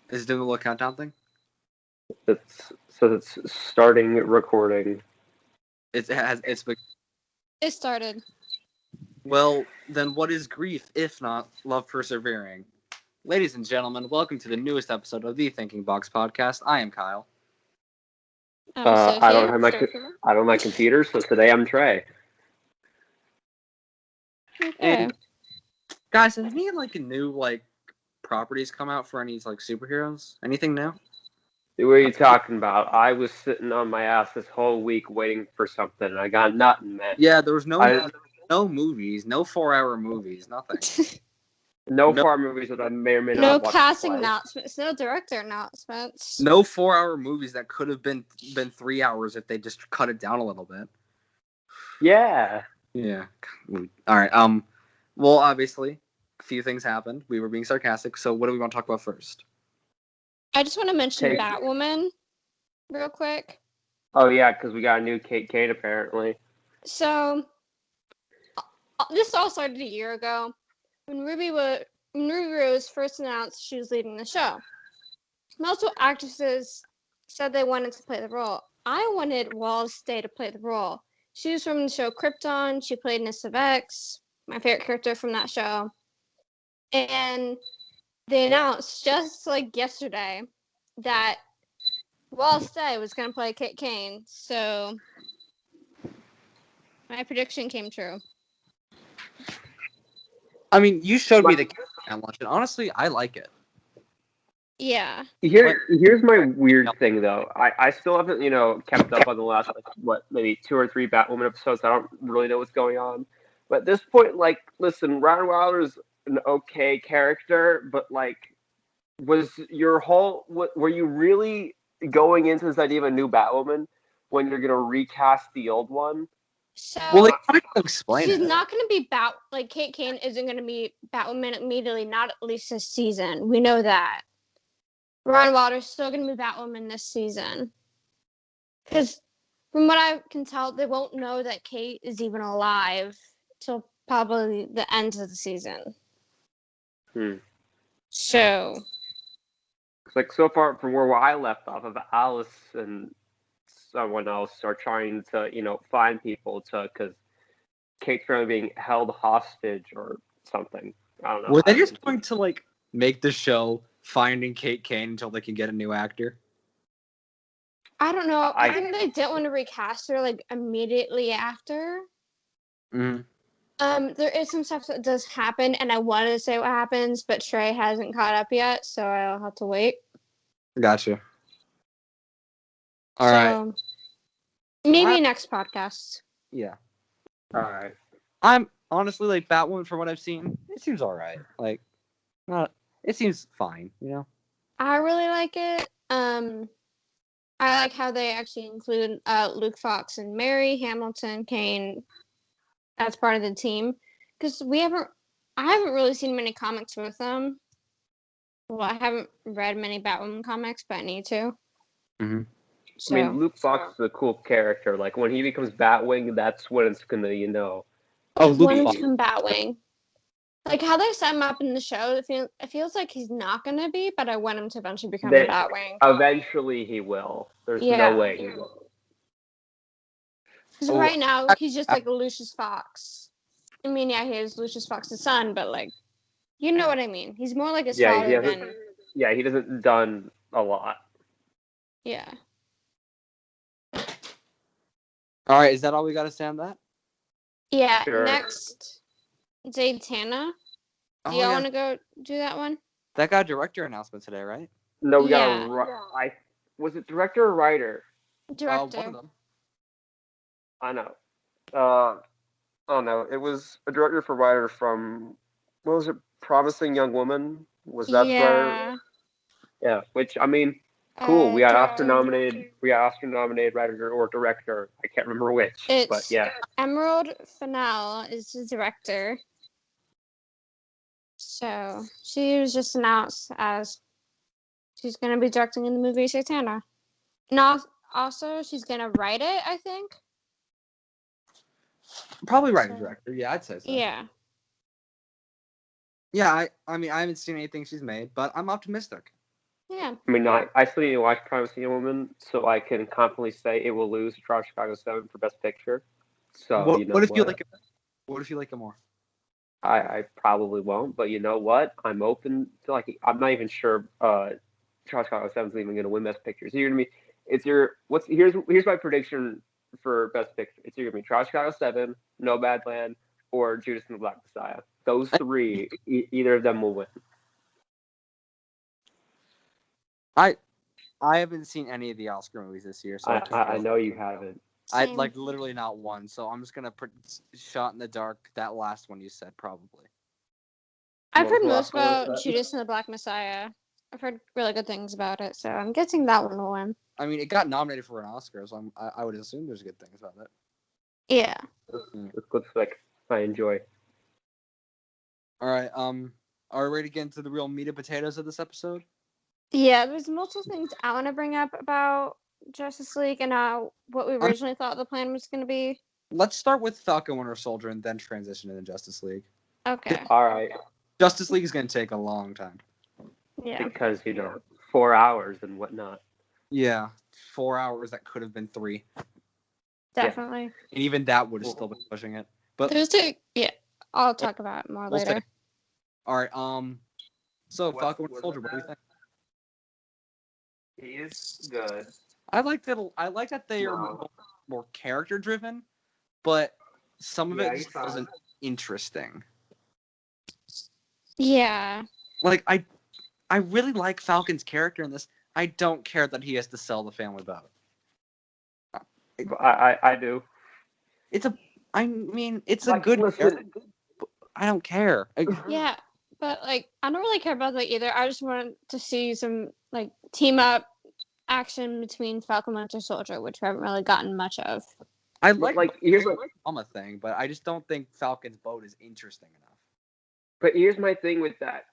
Is it doing a little countdown thing? It's starting recording. It's It started. Well, then what is grief if not love persevering? Ladies and gentlemen, welcome to the newest episode of the Thinking Box podcast. I am Kyle. I don't have my computer, so today I'm Trey. Okay. And guys, has any new properties come out for any superheroes? Anything new? What are you talking about? I was sitting on my ass this whole week waiting for something, and I got nothing, man. Yeah, there was no movies, no 4-hour movies, nothing. No 4 movies that I may or may not No watch casting twice. announcements. No director announcements. No 4-hour movies that could have been 3 hours if they just cut it down a little bit. Yeah. Yeah. All right. Well, obviously, a few things happened. We were being sarcastic. So, what do we want to talk about first? I just want to mention Batwoman real quick. Oh yeah, because we got a new Kate Kane apparently. So this all started a year ago when Ruby Rose first announced she was leaving the show. Multiple actresses said they wanted to play the role. I wanted Wallace Day to play the role. She was from the show Krypton. She played Miss of X, my favorite character from that show. And they announced just like yesterday that Wallace Day was going to play Kate Kane. So my prediction came true. I mean, you showed me the and watched it. Honestly, I like it. Yeah. Here's my weird thing though. I still haven't kept up on the last maybe 2 or 3 Batwoman episodes. I don't really know what's going on. But at this point, listen, Ryan Wilder's an okay character, but was your whole were you really going into this idea of a new Batwoman when you're gonna recast the old one? So they kind of explain she's it. not going to be Kate Kane isn't going to be Batwoman immediately, not at least this season. We know that. Ryan Wilder's still going to be Batwoman this season. Because from what I can tell, they won't know that Kate is even alive till probably the end of the season. So so far from where I left off of, Alice and someone else are trying to find people because Kate's currently being held hostage or something. I don't know. Were they just going to make the show finding Kate Kane until they can get a new actor? I don't know. I think they didn't want to recast her immediately after. Mm-hmm. There is some stuff that does happen, and I wanted to say what happens, but Trey hasn't caught up yet, so I'll have to wait. Gotcha. All right. Maybe next podcast. Yeah. All right. I'm honestly Batwoman. From what I've seen, it seems all right. It seems fine. I really like it. I like how they actually include Luke Fox and Mary Hamilton Kane as part of the team, because I haven't really seen many comics with them. Well, I haven't read many Batwoman comics, but I need to. Mm-hmm. So, I mean, Luke Fox is a cool character. When he becomes Batwing, that's when it's gonna, Oh, Luke when Fox. it's from Batwing. How they set him up in the show, it feels like he's not gonna be, but I want him to eventually become a Batwing. Eventually, he will. There's no way he will. Because right now he's just Lucius Fox. I mean, yeah, he is Lucius Fox's son, but you know what I mean. He's more like his father than. Yeah, he hasn't done a lot. Yeah. All right, is that all we got to say on that? Yeah. Sure. Next, Zatanna. Do y'all want to go do that one? That got a director announcement today, right? No, we got was it director or writer? Director. One of them. I know. Oh no, it was a director for writer from, what was it? Promising Young Woman? Was that writer? Yeah, which, I mean, cool. We got Oscar nominated writer or director. I can't remember which, but yeah. Emerald Fennell is the director. So she was just announced as she's going to be directing in the movie Zatanna. And also, she's going to write it, I think. Probably writer director. Yeah, I'd say so. Yeah. Yeah, I mean, I haven't seen anything she's made, but I'm optimistic. Yeah, Yeah. I mean, I still need to watch Privacy and Woman, so I can confidently say it will lose to Chicago 7 for Best Picture. So, you know What if you like it? What if you like it more? I probably won't, but you know what? I'm open to I'm not even sure Chicago 7 is even going to win Best Picture. So you're going to be, here's my prediction for Best Picture. It's either going to be Chicago 7, Nomadland, or Judas and the Black Messiah. Those three, either of them will win. I haven't seen any of the Oscar movies this year, so I know you haven't. I'd like literally not one, so I'm just gonna put shot in the dark. That last one you said probably. I've heard most about Judas and the Black Messiah. I've heard really good things about it, so I'm guessing that one will win. I mean, it got nominated for an Oscar, so I would assume there's good things about it. Yeah. It's good flick. I enjoy. All right. Are we ready to get into the real meat and potatoes of this episode? Yeah, there's multiple things I want to bring up about Justice League and what we originally thought the plan was going to be. Let's start with Falcon Winter Soldier and then transition into Justice League. Okay. All right. Justice League is going to take a long time. Yeah. Because, 4 hours and whatnot. Yeah. 4 hours that could have been 3. Definitely. And even that would have still been pushing it. But I'll talk about it more later. All right. So Falcon Winter Soldier, what do you think? He is good. I like that they are more character driven, but some of it just wasn't interesting. Yeah. Like I really like Falcon's character in this. I don't care that he has to sell the family boat. I do. It's a good character. I don't care. Yeah, but I don't really care about that either. I just want to see some team up action between Falcon and Winter Soldier, which we haven't really gotten much of. I here's a thing, but I just don't think Falcon's boat is interesting enough. But here's my thing with that.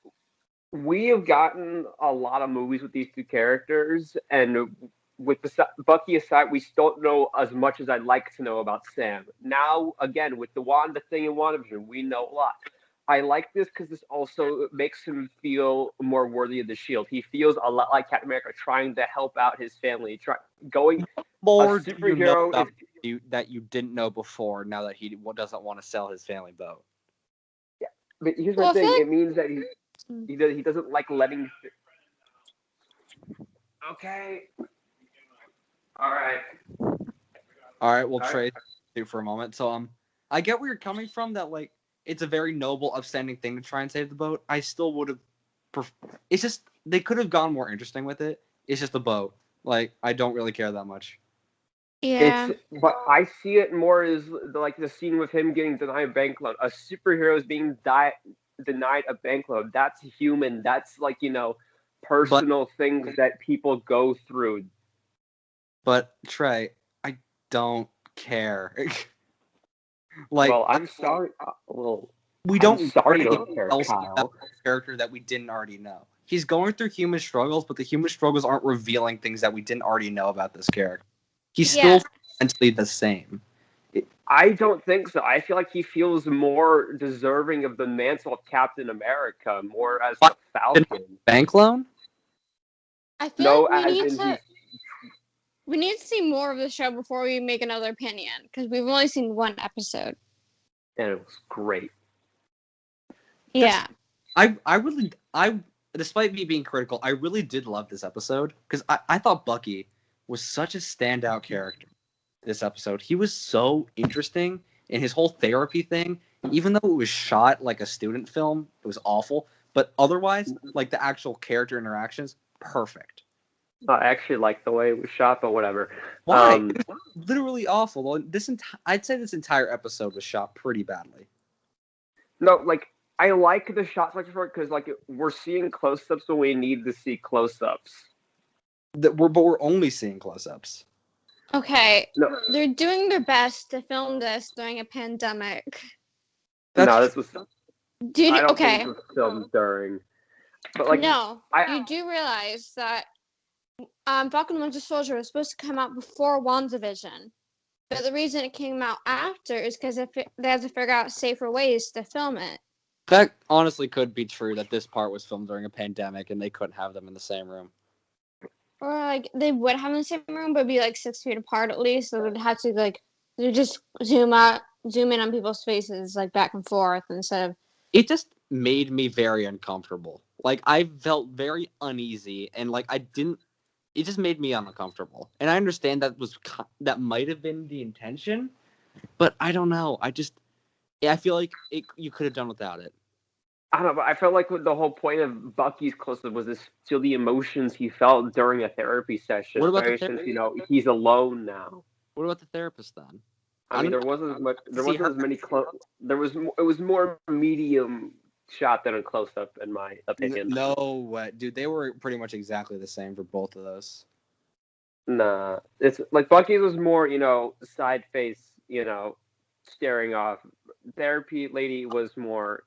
We have gotten a lot of movies with these two characters, and with Bucky aside, we still don't know as much as I'd like to know about Sam. Now, again, with the Wanda thing in WandaVision, we know a lot. I like this because this also makes him feel more worthy of the shield. He feels a lot like Captain America, trying to help out his family, more superhero that you didn't know before. Now that he doesn't want to sell his family boat. Yeah, but here's my thing. It means that he doesn't like letting. Okay. All right. We'll trade you for a moment. So I get where you're coming from. That it's a very noble, upstanding thing to try and save the boat. I still would have. It's just they could have gone more interesting with it. It's just a boat. I don't really care that much. Yeah. But I see it more as the scene with him getting denied a bank loan. A superhero is being denied a bank loan. That's human. That's personal things that people go through. But Trey, I don't care. Well, I'm sorry. We don't. I'm sorry you don't care, Kyle. Character that we didn't already know. He's going through human struggles, but the human struggles aren't revealing things that we didn't already know about this character. He's still mentally the same. I don't think so. I feel like he feels more deserving of the mantle of Captain America, more as the Falcon. Bank loan? I feel we need to see more of the show before we make another opinion, because we've only seen one episode. And it was great. Yeah. Despite me being critical, I really did love this episode, because I thought Bucky was such a standout character this episode. He was so interesting in his whole therapy thing, even though it was shot like a student film. It was awful, but otherwise, the actual character interactions, perfect. I actually like the way it was shot, but whatever. Why? It was literally awful. I'd say this entire episode was shot pretty badly. No, I like the shots for it because we're seeing close-ups when we need to see close-ups. But we're only seeing close-ups. Okay, they're doing their best to film this during a pandemic. This was. Think it was filmed during. But you do realize that Falcon Winter Soldier was supposed to come out before WandaVision, but the reason it came out after is because they had to figure out safer ways to film it. That honestly could be true, that this part was filmed during a pandemic and they couldn't have them in the same room. Or like they would have in the same room, but be like 6 feet apart at least. So they'd have to like they just zoom in on people's faces like back and forth instead of. It just made me very uncomfortable. Like I felt very uneasy, and like I didn't. It just made me uncomfortable, and I understand that might have been the intention, but I don't know. I feel like you could have done without it. I don't know, but I felt like the whole point of Bucky's close-up was to feel the emotions he felt during a therapy session. What about the especially since he's alone now. What about the therapist then? I mean, there wasn't as much. There wasn't as many close. It was more medium shot than a close-up, in my opinion. No, dude, they were pretty much exactly the same for both of those. Nah, it's like Bucky's was more, side face, staring off. Therapy lady was more,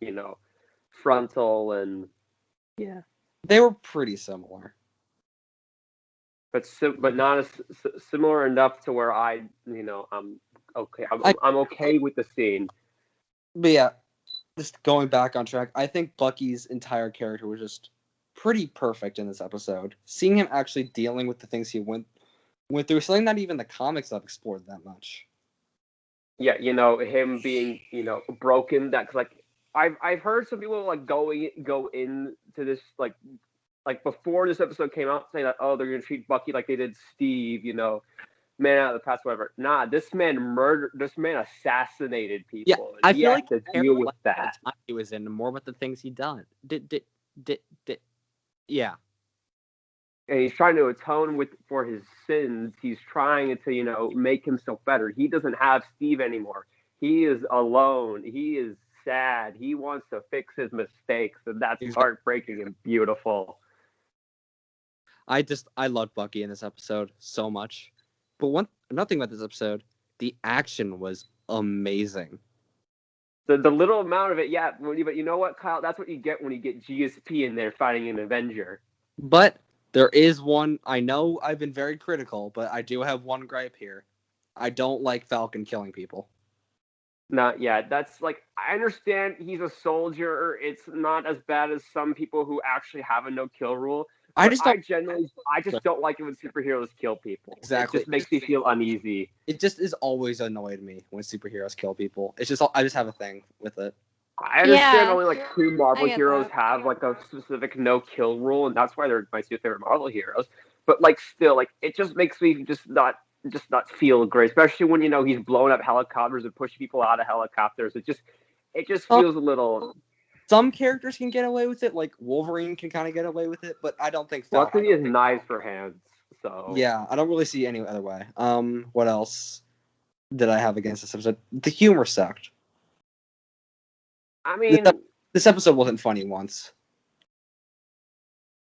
frontal and yeah. They were pretty similar, but not as similar enough to where I'm okay. I'm okay with the scene. But yeah, just going back on track, I think Bucky's entire character was just pretty perfect in this episode. Seeing him actually dealing with the things he went through, something that even the comics have explored that much. Yeah, him being, broken. That's like I've heard some people like go into this like before this episode came out saying that, oh, they're gonna treat Bucky like they did Steve, man out of the past, whatever. Nah, this man assassinated people. Yeah, I feel like to deal with that. He was in more about the things he done. Yeah. And he's trying to atone for his sins. He's trying to, make himself better. He doesn't have Steve anymore. He is alone. He is sad. He wants to fix his mistakes, and that's heartbreaking and beautiful. I love Bucky in this episode so much. But another thing about this episode, the action was amazing. The little amount of it, yeah. But you know what, Kyle? That's what you get when you get GSP in there fighting an Avenger. But there is one. I know I've been very critical, but I do have one gripe here. I don't like Falcon killing people. Not yet. That's like, I understand he's a soldier. It's not as bad as some people who actually have a no-kill rule. I just don't like it when superheroes kill people. Exactly. It just makes me feel uneasy. It just is always annoyed me when superheroes kill people. I just have a thing with it. I understand only like 2 Marvel heroes have like a specific no-kill rule, and that's why they're my 2 favorite Marvel heroes. But like still, like it just makes me just not feel great, especially when he's blowing up helicopters and pushing people out of helicopters. It just feels a little. Some characters can get away with it, like Wolverine can kind of get away with it, but I don't think Falcon has knives for hands, so yeah, I don't really see any other way. What else did I have against this episode? The humor sucked. I mean, this episode wasn't funny once.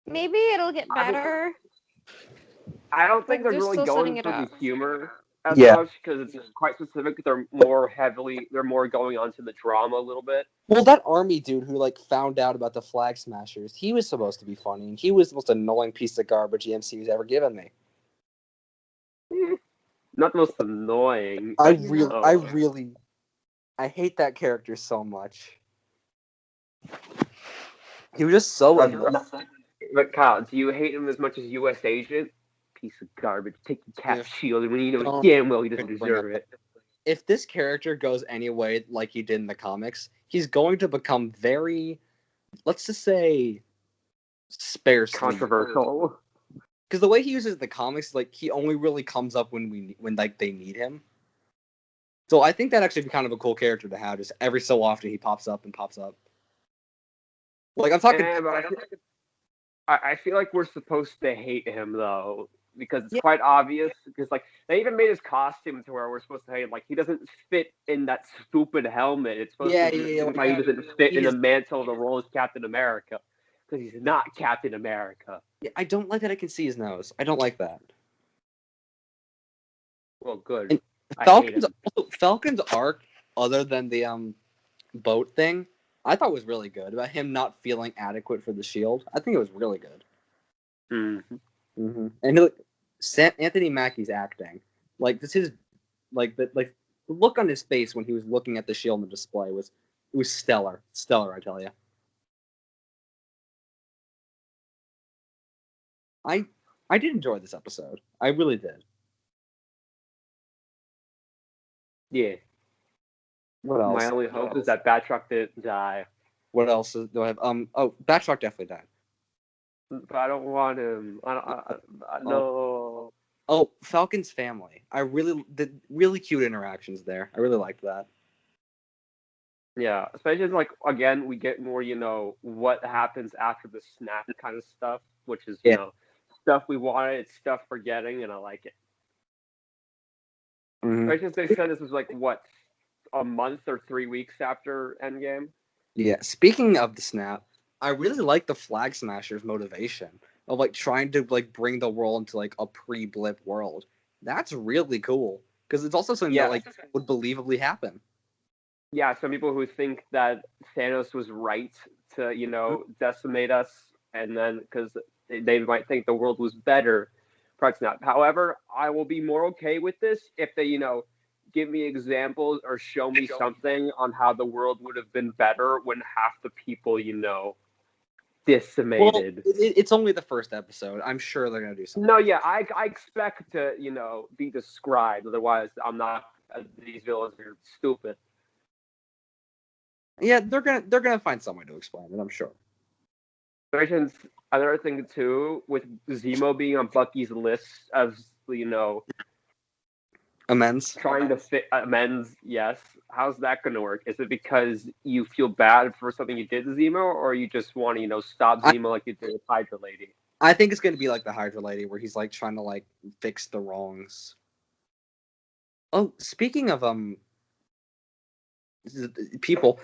Maybe it'll get better. I don't think they're really going for the humor as Yeah. much because it's quite specific. They're more going on to the drama a little bit. Well, that army dude who like found out about the Flag Smashers, he was supposed to be funny, and he was the most annoying piece of garbage the MCU's ever given me. Not the most annoying. I hate that character so much. He was just so annoying. But Kyle, do you hate him as much as U.S. Agent? Piece of garbage. Take your cap shield when you know damn well he doesn't deserve it. If this character goes any way like he did in the comics, he's going to become very, let's just say, sparse, controversial. Because the way he uses the comics, like he only really comes up when like they need him. So I think that actually be kind of a cool character to have. Just every so often he pops up. Like I'm talking. Yeah, but I feel like we're supposed to hate him though, because it's quite obvious. Because like they even made his costume to where we're supposed to hate him. Like he doesn't fit in that stupid helmet. It's supposed to be he doesn't fit in the mantle of the role as Captain America, because he's not Captain America. Yeah, I don't like that I can see his nose. I don't like that. Well, good. Falcon's arc, other than the boat thing, I thought was really good about him not feeling adequate for the shield. I think it was really good. And Anthony Mackie's acting, like this is like the look on his face when he was looking at the shield in the display was stellar, I tell you. I did enjoy this episode. I really did. Yeah. What else? My only hope is that Batroc didn't die. What else do I have? Batroc definitely died. But I don't want him. No. Oh, Falcon's family. The really cute interactions there. I really liked that. Yeah, especially like again, we get more, what happens after the snap kind of stuff, which is, stuff we wanted, it's stuff we're getting, and I like it. Mm-hmm. Especially since they said this was like what, a month or 3 weeks after Endgame. Yeah. Speaking of the snap, I really like the Flag Smashers' motivation of like trying to like bring the world into like a pre-blip world. That's really cool because it's also something that like would believably happen. Yeah, some people who think that Thanos was right to, decimate us, and then because they might think the world was better. Perhaps not. However, I will be more okay with this if they, give me examples or show me something on how the world would have been better when half the people, decimated. Well, it's only the first episode. I'm sure they're gonna do something. No, yeah, I expect to, be described. Otherwise, I'm not. These villains are stupid. Yeah, they're gonna find some way to explain it. I'm sure. Another thing too, with Zemo being on Bucky's list of amends, trying to fit amends. Yes, how's that going to work? Is it because you feel bad for something you did to Zemo, or you just want to stop Zemo like you did with Hydra Lady? I think it's going to be like the Hydra Lady, where he's like trying to like fix the wrongs. Oh, speaking of people,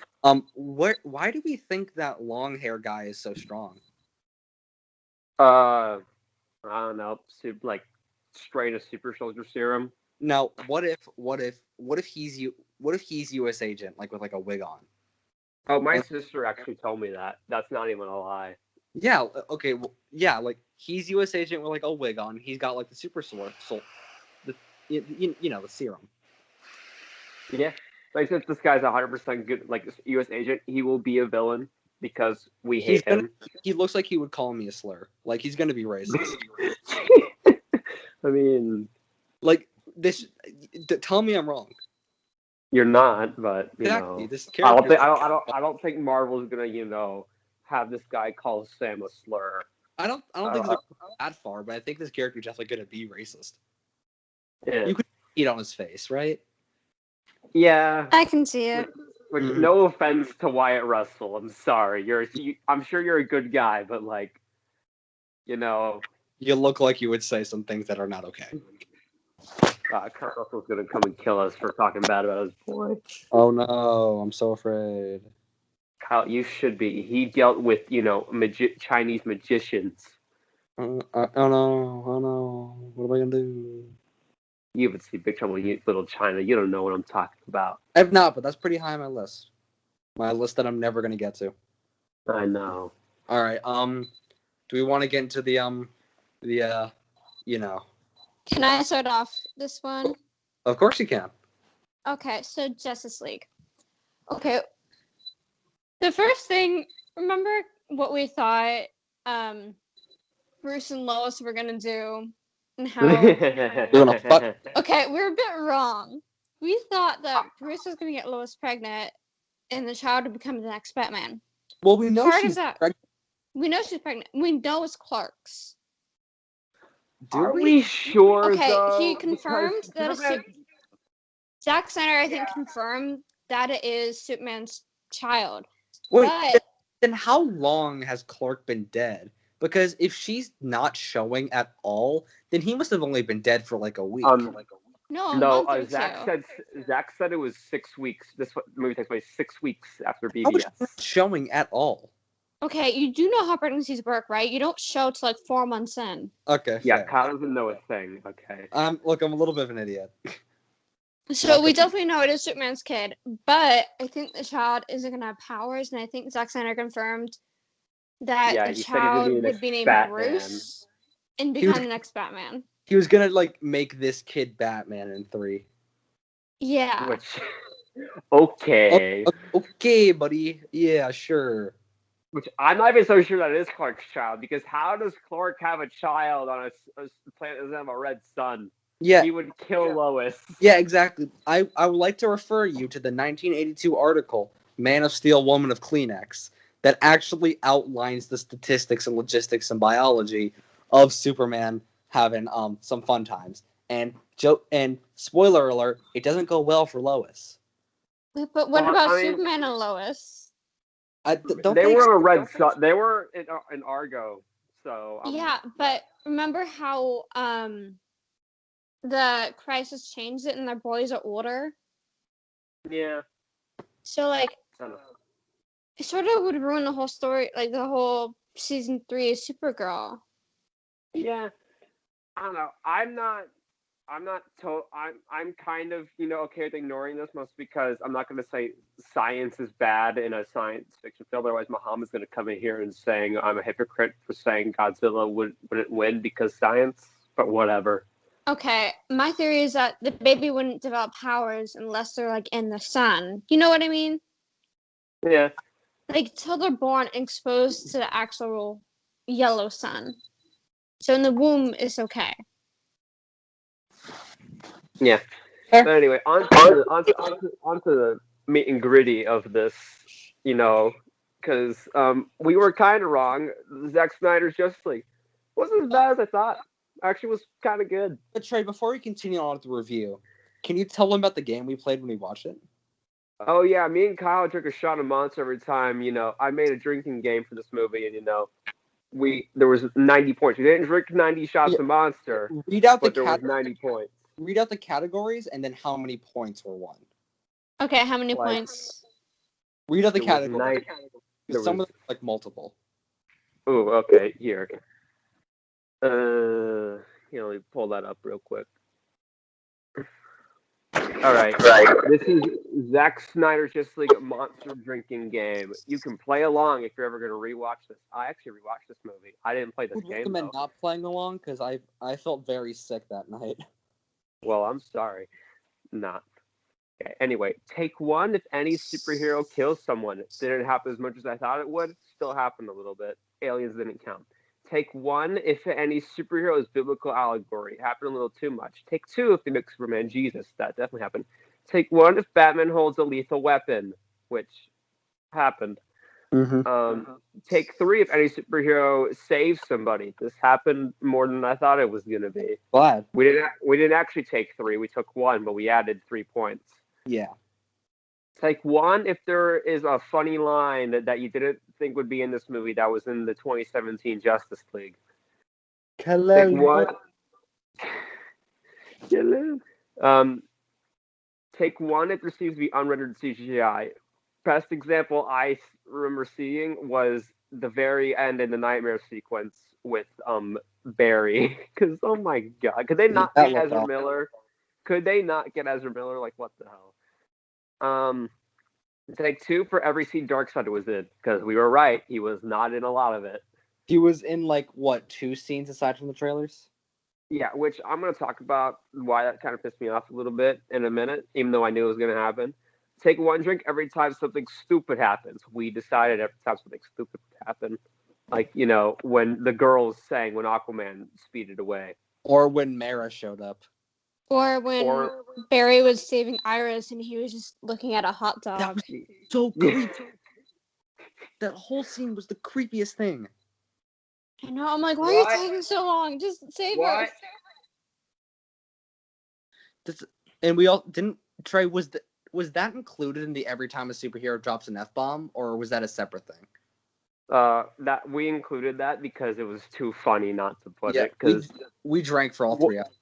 why do we think that long hair guy is so strong? I don't know. Like straight a super soldier serum. Now, what if he's U.S. agent, like with like a wig on? Oh, my sister actually told me that. That's not even a lie. Yeah. Okay. Well, yeah. Like he's U.S. agent with like a wig on. He's got like the super the serum. Yeah. Like since this guy's 100% good, like U.S. agent, he will be a villain because we hate him. He looks like he would call me a slur. Like he's gonna be racist. I mean, like this. Tell me I'm wrong. You're not, but exactly. This character. I don't think Marvel's gonna have this guy call Sam a slur. I don't think they're that far, but I think this character is definitely gonna be racist. Yeah. You could eat on his face, right? Yeah, I can see it. Which, no offense to Wyatt Russell, I'm sorry. I'm sure you're a good guy, but like, you look like you would say some things that are not okay. Kurt Russell's gonna come and kill us for talking bad about his boy. Oh no, I'm so afraid. Kyle, you should be. He dealt with Chinese magicians. Oh no, what am I gonna do? You haven't seen Big Trouble in Little China. You don't know what I'm talking about. I have not, but that's pretty high on my list. My list that I'm never gonna get to. I know. All right. Do we want to get into the Can I start off this one? Of course you can. Okay, so Justice League. Okay. The first thing, remember what we thought Bruce and Lois were gonna do, and how? Okay, we're a bit wrong. We thought that Bruce was gonna get Lois pregnant, and the child would become the next Batman. Well, we know she's pregnant. We know she's pregnant. We know it's Clark's. Are we sure? Okay, though? he confirmed that Zack Snyder, I think, confirmed that it is Superman's child. Wait, but then how long has Clark been dead? Because if she's not showing at all, then he must have only been dead for like a week. No. Zack said it was 6 weeks. This movie takes place 6 weeks after BVS. How is showing at all? Okay, you do know how pregnancies work, right? You don't show till like 4 months in. Okay. Yeah, Kyle doesn't know a thing. Okay. Look, I'm a little bit of an idiot. So we definitely know it is Superman's kid, but I think the child isn't gonna have powers, and I think Zack Snyder confirmed that the child would be named Bruce and become the next Batman. He was gonna like make this kid Batman in 3. Yeah. Okay. Okay, buddy. Yeah, sure. Which I'm not even so sure that is Clark's child, because how does Clark have a child on a planet that doesn't have a red sun? Yeah, He would kill Lois. yeah, exactly. I would like to refer you to the 1982 article, Man of Steel, Woman of Kleenex, that actually outlines the statistics and logistics and biology of Superman having some fun times. And spoiler alert, it doesn't go well for Lois. But what about Superman and Lois? They were on a red sun. They were in Argo. So yeah, but remember how the Crisis changed it and their boys are older? Yeah. So like, it sort of would ruin the whole story, like the whole season 3 of Supergirl. Yeah. I don't know. I'm kind of, okay with ignoring this, mostly because I'm not going to say science is bad in a science fiction film. Otherwise, Muhammad's going to come in here and saying I'm a hypocrite for saying Godzilla wouldn't win because science, but whatever. Okay, my theory is that the baby wouldn't develop powers unless they're like in the sun. You know what I mean? Yeah. Like till they're born exposed to the actual yellow sun. So in the womb, it's okay. Yeah. But anyway, onto the meat and gritty of this, because we were kind of wrong. Zack Snyder's Justice League wasn't as bad as I thought. Actually, was kind of good. But Trey, before we continue on with the review, can you tell them about the game we played when we watched it? Oh yeah, me and Kyle took a shot of Monster every time. I made a drinking game for this movie, and there was 90 points. We didn't drink 90 shots of Monster. But there was 90 points. Read out the categories and then how many points were won. Okay, how many points? Read out the categories. Some of them like multiple. Oh, okay. Here. Let me pull that up real quick. All right. This is Zack Snyder's Justice League Monster Drinking Game. You can play along if you're ever going to rewatch this. I actually rewatched this movie. I didn't play this game. I recommend not playing along because I felt very sick that night. Well, I'm sorry. Not. Okay. Anyway, take one if any superhero kills someone. It didn't happen as much as I thought it would. Still happened a little bit. Aliens didn't count. Take one if any superhero is biblical allegory. It happened a little too much. Take two if they make Superman Jesus. That definitely happened. Take one if Batman holds a lethal weapon, which happened. Mm-hmm. Take three if any superhero saves somebody. This happened more than I thought it was going to be. Glad. We didn't actually take three. We took one, but we added 3 points. Yeah. Take one if there is a funny line that you didn't think would be in this movie that was in the 2017 Justice League. Hello. Take one. Take one if there seems to be unrendered CGI. Best example I remember seeing was the very end in the nightmare sequence with Barry. Because oh my god, could they not get Ezra Miller? Could they not get Ezra Miller? Like what the hell? Take two for every scene Darkseid was in, because we were right. He was not in a lot of it. He was in like what, 2 scenes aside from the trailers? Yeah, which I'm going to talk about why that kind of pissed me off a little bit in a minute, even though I knew it was going to happen. Take one drink every time something stupid happens. We decided every time something stupid happened. Like, when the girls sang when Aquaman speeded away. Or when Mara showed up. Or when Barry was saving Iris and he was just looking at a hot dog. That was so creepy. That whole scene was the creepiest thing. I know. I'm like, why are you taking so long? Just save us. And we all didn't. Trey, was that included in the every time a superhero drops an F-bomb, or was that a separate thing? That we included that because it was too funny not to put it. Because we drank for all 3 of them.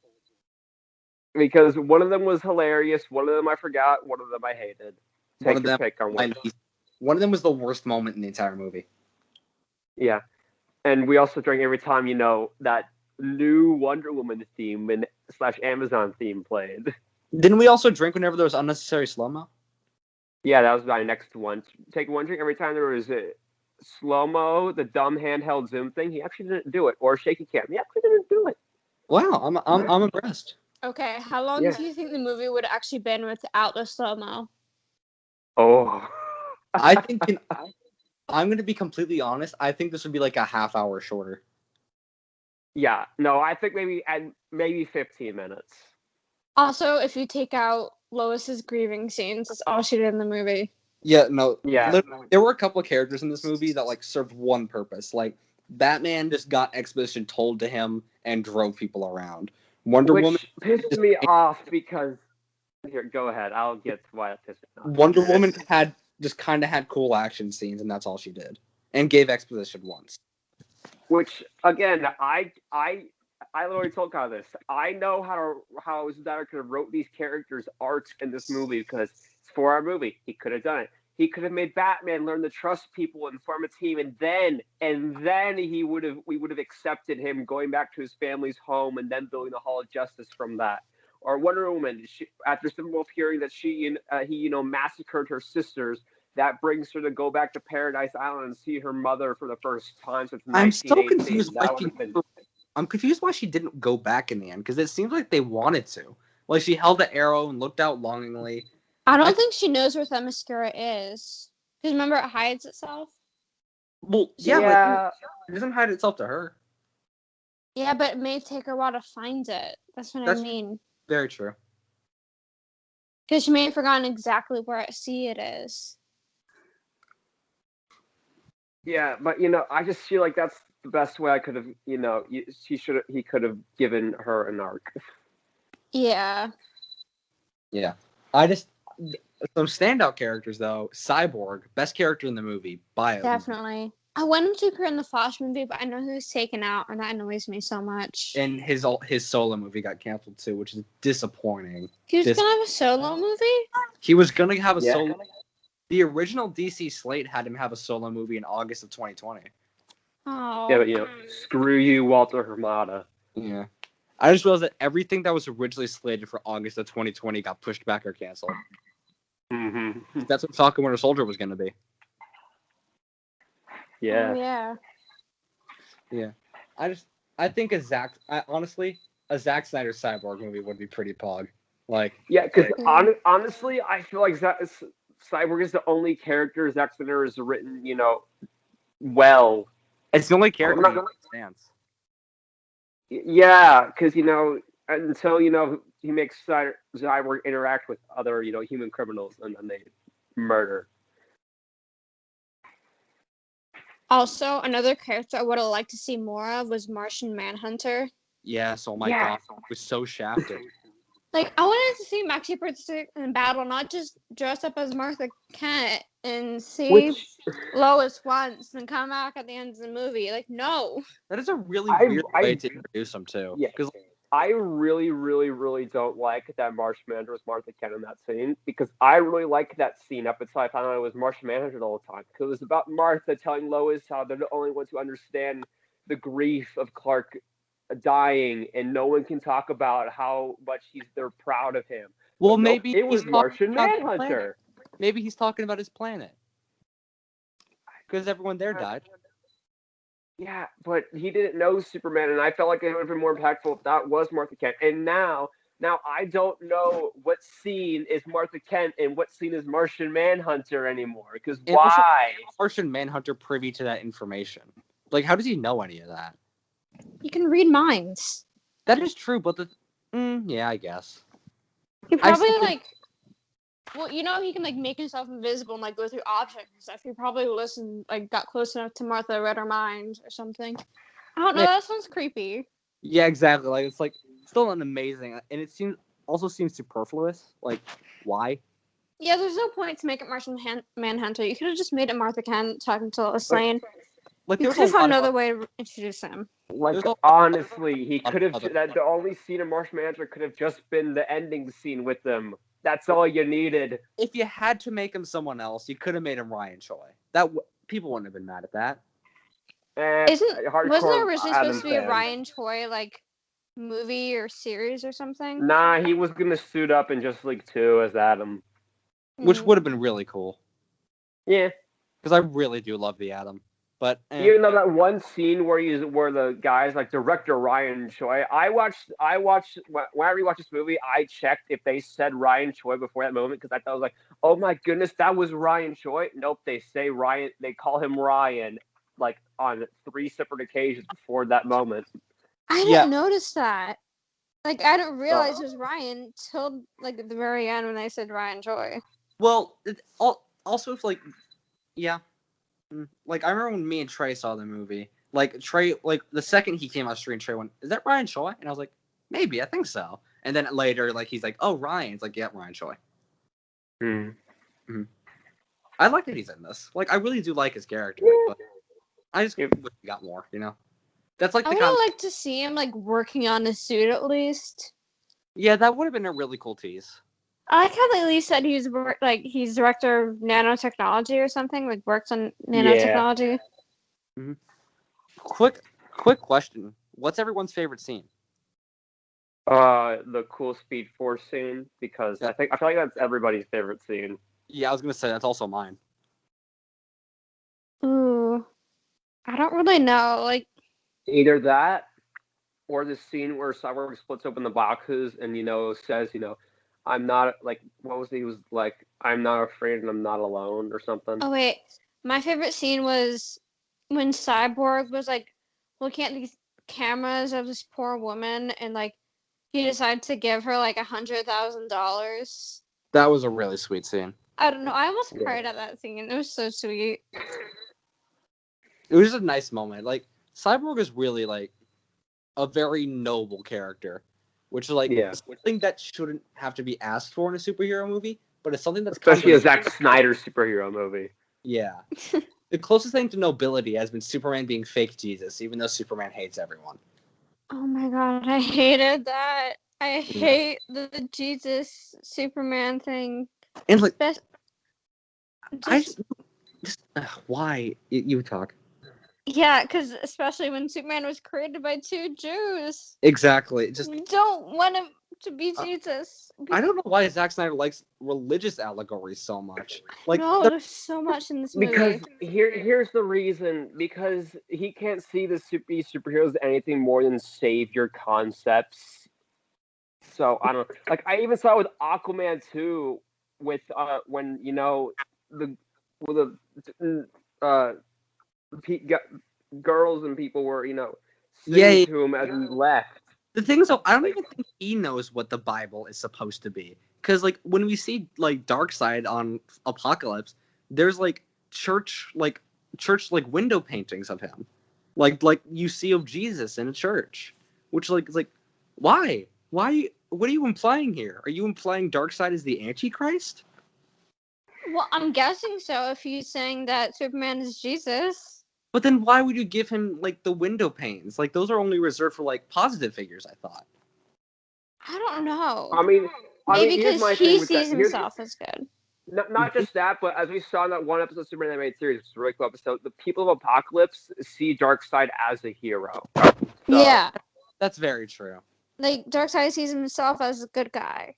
Because one of them was hilarious, one of them I forgot, one of them I hated. One of them was the worst moment in the entire movie. Yeah. And we also drank every time, that new Wonder Woman theme / Amazon theme played. Didn't we also drink whenever there was unnecessary slow-mo? Yeah, that was my next one. Take one drink every time there was a slow-mo, the dumb handheld zoom thing. He actually didn't do it. Or shaky cam. He actually didn't do it. Wow, I'm impressed. Okay, how long do you think the movie would have actually been without the slow-mo? Oh. I think I'm going to be completely honest. I think this would be like a half hour shorter. Yeah, no, I think maybe 15 minutes. Also, if you take out Lois's grieving scenes, that's all she did in the movie. Yeah, no. Yeah. There were a couple of characters in this movie that like served one purpose. Like Batman just got exposition told to him and drove people around. Wonder Woman pissed me off because here, go ahead. I'll get to why it pissed me off. Wonder Woman had just kind of had cool action scenes, and that's all she did, and gave exposition once. Which again, I already told Kyle this. I know how Zanuck could have wrote these characters' arcs in this movie because it's a 4-hour movie. He could have done it. He could have made Batman learn to trust people and form a team, and then we would have accepted him going back to his family's home and then building the Hall of Justice from that. Or Wonder Woman, after Steppenwolf hearing that he massacred her sisters, that brings her to go back to Paradise Island and see her mother for the first time since 1918. I'm still confused. I'm confused why she didn't go back in the end, because it seems like they wanted to. Like, she held the arrow and looked out longingly. I don't think she knows where Themyscira is. Because remember, it hides itself? Well, yeah. But it doesn't hide itself to her. Yeah, but it may take her a while to find it. That's what I mean. Very true. Because she may have forgotten exactly where at sea it is. Yeah, but I just feel like that's the best way I could have. He could have given her an arc. Yeah. Yeah. Some standout characters though. Cyborg, best character in the movie by definitely. I wanted to appear in the Flash movie, but I know he was taken out, and that annoys me so much. And his solo movie got canceled too, which is disappointing. He was gonna have a solo movie? He was gonna have a solo. The original DC slate had him have a solo movie in August of 2020. Oh. Yeah, but screw you, Walter Hamada. Yeah. I just realized that everything that was originally slated for August of 2020 got pushed back or canceled. Mm-hmm. That's what Falcon Winter Soldier was going to be. Yeah. Oh, yeah. Yeah. I think a Zack Snyder Cyborg movie would be pretty pog. Like, yeah, because honestly, I feel like Cyborg is the only character Zack Snyder has written, well. It's the only character that understands. Yeah, because until he makes Cyborg interact with other human criminals and then they murder. Also, another character I would have liked to see more of was Martian Manhunter. Yes, oh my god, it was so shafted. Like, I wanted to see him actually participate in battle, not just dress up as Martha Kent and save Lois once and come back at the end of the movie. Like, no. That is a really weird way to introduce him, too. Yeah, because I really, really, really don't like that Martian Manhunter was Martha Kent in that scene, because I really like that scene up until I found out it was Martian Manhunter the whole time. Because it was about Martha telling Lois how they're the only ones who understand the grief of Clark dying, and no one can talk about how much they're proud of him. Well, maybe it was Martian Manhunter. Maybe he's talking about his planet, because everyone there died. Yeah, but he didn't know Superman, and I felt like it would have been more impactful if that was Martha Kent. And now I don't know what scene is Martha Kent and what scene is Martian Manhunter anymore. Because why? Martian Manhunter privy to that information? Like, how does he know any of that? He can read minds. That is true, but yeah, I guess. He probably he can make himself invisible and go through objects and stuff. He probably got close enough to Martha, read her mind or something. I don't know. Yeah. That sounds creepy. Yeah, exactly. Like, it's still an amazing, and it seems superfluous. Like, why? Yeah, there's no point to make it Martian Manhunter. You could have just made it Martha Kent talking to Lois Lane. You could have found another way to introduce him. Honestly, he could have. The only scene of Martian Manhunter could have just been the ending scene with them. That's all you needed. If you had to make him someone else, you could have made him Ryan Choi. People wouldn't have been mad at that. Wasn't there originally supposed to be a Ryan Choi movie or series or something? Nah, he was gonna suit up in Justice League 2 as Adam, which would have been really cool. Yeah, because I really do love the Atom. But Even though that one scene where the guy's like director Ryan Choi, I watched when I rewatched this movie, I checked if they said Ryan Choi before that moment because I thought I was like, oh my goodness, that was Ryan Choi. Nope, they say Ryan. They call him Ryan like on 3 separate occasions before that moment. I Yeah. didn't notice that. Like, I didn't realize Oh. it was Ryan till like at the very end when they said Ryan Choi. well, also if like yeah, like I remember when me and Trey saw the movie. Like Trey, like the second he came on screen, Trey went, "Is that Ryan Choi?" And I was like, "Maybe, I think so." And then later, like he's like, "Oh, Ryan." It's like, "Yeah, Ryan Choi." I like that he's in this. Like, I really do like his character, but I just wish we got more. You know, that's like I the would kind. have liked to see him like working on a suit at least. Yeah, that would have been a really cool tease. I like how they at least said he's he's director of nanotechnology or something. Like works on nanotechnology. Mm-hmm. Quick question: what's everyone's favorite scene? The cool Speed Force scene because Yeah. I feel like that's everybody's favorite scene. Yeah, I was gonna say that's also mine. Ooh, I don't really know. Like, Either that or the scene where Cyborg splits open the boxes and says, I'm not like what was he was like I'm not afraid and I'm not alone or something. oh wait, my favorite scene was when Cyborg was like looking at these cameras of this poor woman, and like he decided to give her like $100,000. That was a really sweet scene. I don't know. I almost cried at that scene. It was so sweet. It was just a nice moment. Like Cyborg is really like a very noble character, which is like something that shouldn't have to be asked for in a superhero movie, but it's something that's especially a Zack Snyder superhero movie. Yeah. The closest thing to nobility has been Superman being fake Jesus, even though Superman hates everyone. Oh my god, I hated that. I hate the Jesus Superman thing. And like, just why you talk? Yeah, because especially when Superman was created by 2 Jews. Exactly. Just you don't want him to be Jesus. I don't know why Zack Snyder likes religious allegories so much. Like, no, there's so much in this movie. Because here's the reason. Because he can't see the superheroes as anything more than savior concepts. So I don't know. Like I even saw it with Aquaman 2 with when girls and people were singing to him as he left. The thing is, though, I don't even think he knows what the Bible is supposed to be. Because like when we see like Darkseid on Apocalypse, there's like church window paintings of him, like you see of Jesus in a church, which like is like why what are you implying here? Are you implying Darkseid is the Antichrist? Well, I'm guessing so. If he's saying that Superman is Jesus. But then why would you give him like the window panes? Like those are only reserved for like positive figures, I thought. I don't know. Maybe because he sees himself as good. Not just that, but as we saw in that one episode of Superman animated series, which is a really cool episode, the people of Apocalypse see Darkseid as a hero. So, yeah. That's very true. Like, Darkseid sees himself as a good guy.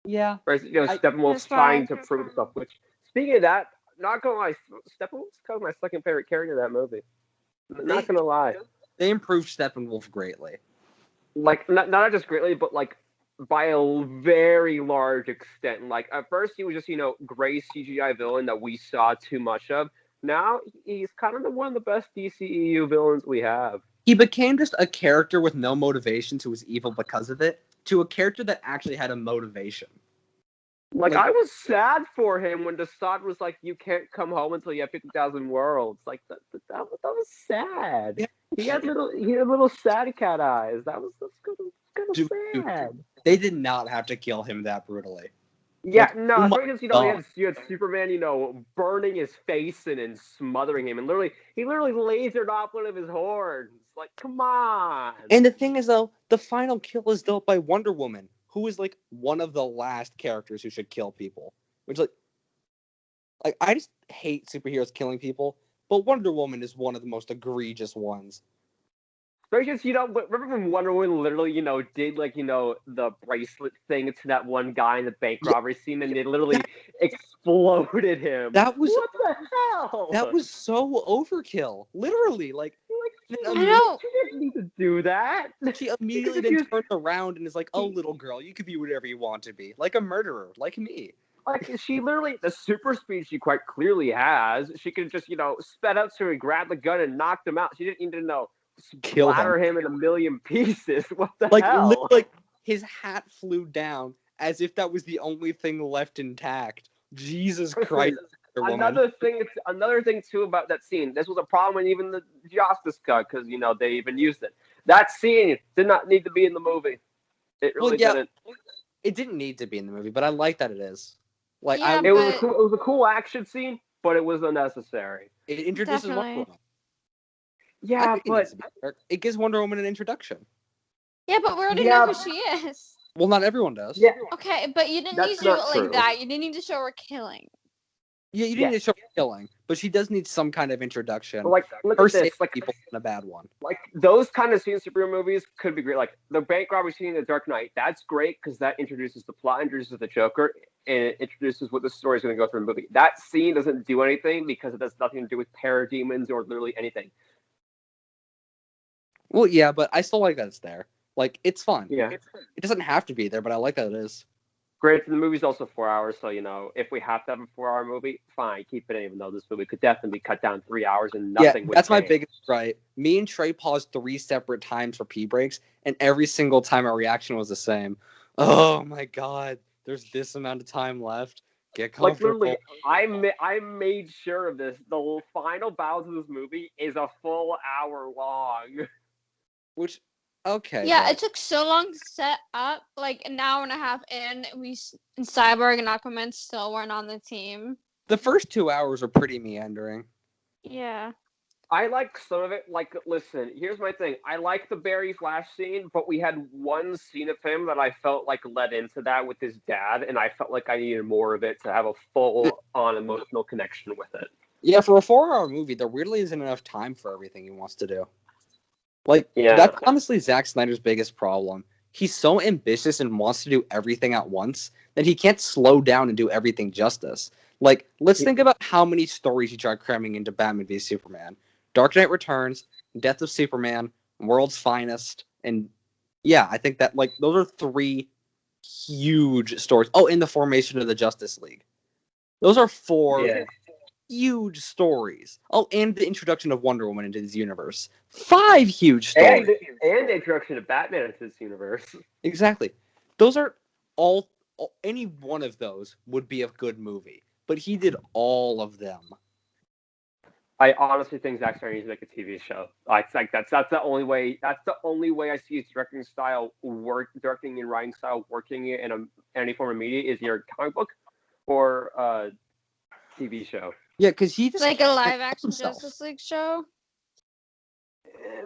Yeah. Whereas, Steppenwolf's trying to prove himself, which, speaking of that, not gonna lie, Steppenwolf's kind of my second favorite character in that movie. Not gonna lie. They improved Steppenwolf greatly. Like, not just greatly, but like, by a very large extent. Like at first he was just gray CGI villain that we saw too much of. Now he's kind of one of the best DCEU villains we have. He became just a character with no motivation to his evil because of it, to a character that actually had a motivation. Like I was sad for him when Desaad was like, "You can't come home until you have 50,000 worlds." Like that was sad. Yeah. He had little sad cat eyes. That's kind of sad. They did not have to kill him that brutally. Yeah, no, because you had Superman, burning his face and smothering him, and he literally lasered off one of his horns. Like, come on. And the thing is, though, the final kill is dealt by Wonder Woman, who is like one of the last characters who should kill people. Which like I just hate superheroes killing people, but Wonder Woman is one of the most egregious ones. Especially, remember when Wonder Woman literally, did like, the bracelet thing to that one guy in the bank Yeah, robbery scene, and they literally exploded him. that was What the hell? that was so overkill. Literally, like, Like, I don't. she didn't need to do that. she immediately then turns around and is like, "Oh, little girl, you could be whatever you want to be, like a murderer, like me." Like, she literally, the super speed she quite clearly has, she could just, sped up to him, grab the gun, and knocked him out. She didn't need to Kill splatter him in a million pieces. What the Like, hell? like his hat flew down as if that was the only thing left intact. Jesus Christ, Wonder Woman. Another thing too about that scene. This was a problem in even the Justice Cut because they even used it. That scene did not need to be in the movie. It really didn't. It didn't need to be in the movie, but I like that it is. Like, Yeah, it was a cool action scene, but it was unnecessary. It introduces Definitely. Wonder Woman. Yeah, but it gives Wonder Woman an introduction. Yeah, but we already know who she is. Well, not everyone does. Yeah. Okay, but you didn't need That's to do it not like true. that. You didn't need to show her killing. Yeah, you didn't need to show her killing, but she does need some kind of introduction. Like, look Her at this. saving Like, people in a bad one. like those kind of scenes in superhero movies could be great. Like the bank robbery scene in The Dark Knight. That's great because that introduces the plot, introduces the Joker, and it introduces what the story is going to go through in the movie. That scene doesn't do anything because it has nothing to do with parademons or literally anything. Well, yeah, but I still like that it's there. Like, it's fun. Yeah. It doesn't have to be there, but I like that it is. Granted, the movie's also 4 hours, so if we have to have a 4-hour movie, fine, keep it in. Even though this movie could definitely be cut down 3 hours and nothing. Yeah, that's my biggest right. Me and Trey paused 3 separate times for pee breaks, and every single time our reaction was the same. Oh my god, there's this amount of time left. Get comfortable. Like literally, I made sure of this. The final battles of this movie is a full hour long. Which, okay. Yeah, but it took so long to set up. Like an hour and a half in, and Cyborg and Aquaman still weren't on the team. the first 2 hours are pretty meandering. Yeah. I like some of it. Like, listen, here's my thing. I like the Barry Flash scene, but we had one scene of him that I felt like led into that with his dad, and I felt like I needed more of it to have a full-on emotional connection with it. Yeah, for a 4-hour movie, there weirdly isn't enough time for everything he wants to do. Like, Yeah. That's honestly Zack Snyder's biggest problem. He's so ambitious and wants to do everything at once that he can't slow down and do everything justice. Like, let's think about how many stories he tried cramming into Batman v Superman. Dark Knight Returns, Death of Superman, World's Finest, and yeah, I think that, like, those are 3 huge stories. Oh, and the formation of the Justice League. Those are 4 huge stories. Oh, and the introduction of Wonder Woman into this universe. 5 huge stories. And the introduction of Batman into this universe. Exactly. Those are all any one of those would be a good movie. But he did all of them. I honestly think Zack Snyder needs to make a TV show. I think that's the only way. That's the only way I see his directing and writing style working in any form of media is either comic book or TV show. Yeah, because he just Like a live action Justice League show.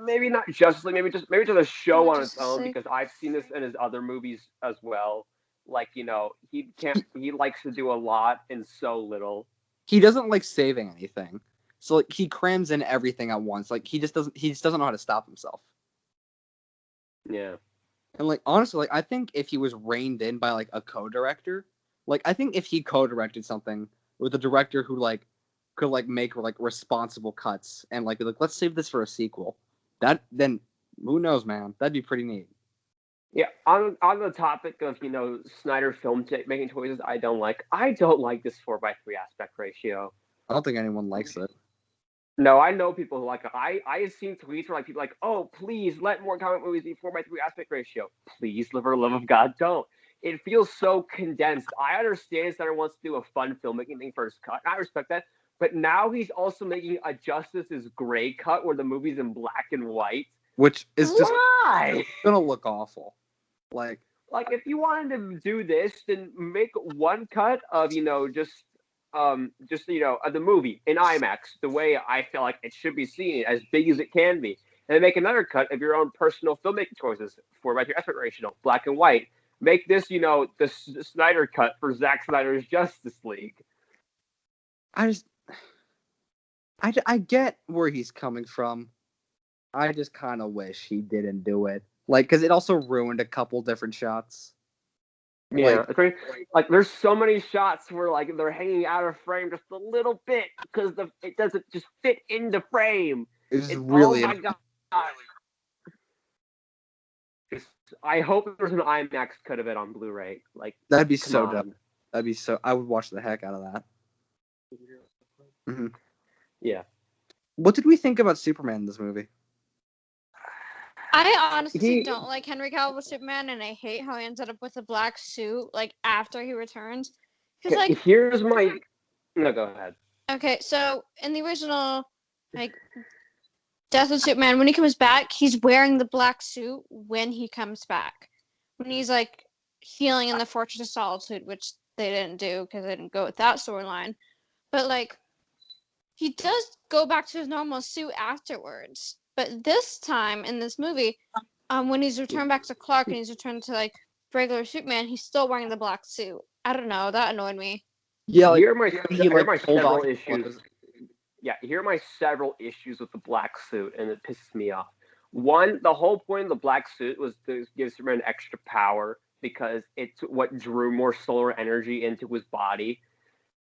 Maybe not Justice League. Maybe just a show on its Justice own League. because I've seen this in his other movies as well. Like he likes to do a lot in so little. He doesn't like saving anything. So like he crams in everything at once. Like he just doesn't know how to stop himself. Yeah. And like honestly, like I think if he was reined in by like a co-director, like I think if he co-directed something with a director who like could like make like responsible cuts and like let's save this for a sequel. Then who knows, man? That'd be pretty neat. Yeah, on the topic of Snyder film making choices I don't like this 4:3 aspect ratio. I don't think anyone likes it. No, I know people who like it. I have seen tweets where like people like, oh, please let more comic movies be 4:3 aspect ratio. Please, for the love of God, don't. It feels so condensed. I understand Snyder wants to do a fun filmmaking thing for his cut. I respect that. But now he's also making a Justice is Gray cut where the movie's in black and white. Which is just Why? gonna look awful. Like if you wanted to do this, then make one cut of just the movie in IMAX, the way I feel like it should be seen, as big as it can be, and then make another cut of your own personal filmmaking choices, 4:3 aspect ratio, black and white. Make this, the Snyder cut for Zack Snyder's Justice League. I get where he's coming from. I just kind of wish he didn't do it. Like, because it also ruined a couple different shots. Yeah, like there's so many shots where like they're hanging out of frame just a little bit because it doesn't just fit into frame. It's really. Oh my god! I hope there's an IMAX cut of it on Blu-ray. Like that'd be so dope. That'd be so. I would watch the heck out of that. Mm-hmm. Yeah. What did we think about Superman in this movie? I honestly don't like Henry Cavill's Superman, and I hate how he ended up with a black suit like after he returns. Because like, here's my. No, go ahead. Okay, so in the original, like, Death of Superman, when he comes back, he's wearing the black suit when he comes back. When he's like healing in the Fortress of Solitude, which they didn't do because they didn't go with that storyline. But like, he does go back to his normal suit afterwards. But this time in this movie, when he's returned back to Clark and he's returned to like regular Superman, he's still wearing the black suit. I don't know. That annoyed me. Yeah, like, here are my several issues. Yeah, here are my several issues with the black suit, and it pisses me off. One, the whole point of the black suit was to give Superman extra power because it's what drew more solar energy into his body.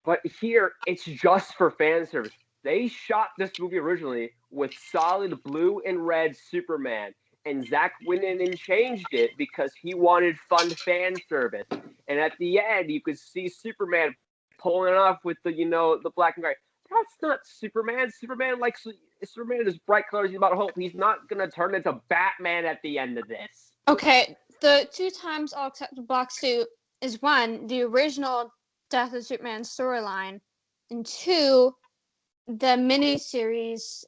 But here, it's just for fan service. They shot this movie originally with solid blue and red Superman, and Zack went in and changed it because he wanted fun fan service. And at the end, you could see Superman pulling off with the black and gray. That's not Superman. Superman is bright colors. He's about hope. He's not gonna turn into Batman at the end of this. Okay, the two times I'll accept the black suit is one, the original Death of Superman storyline, and two, the miniseries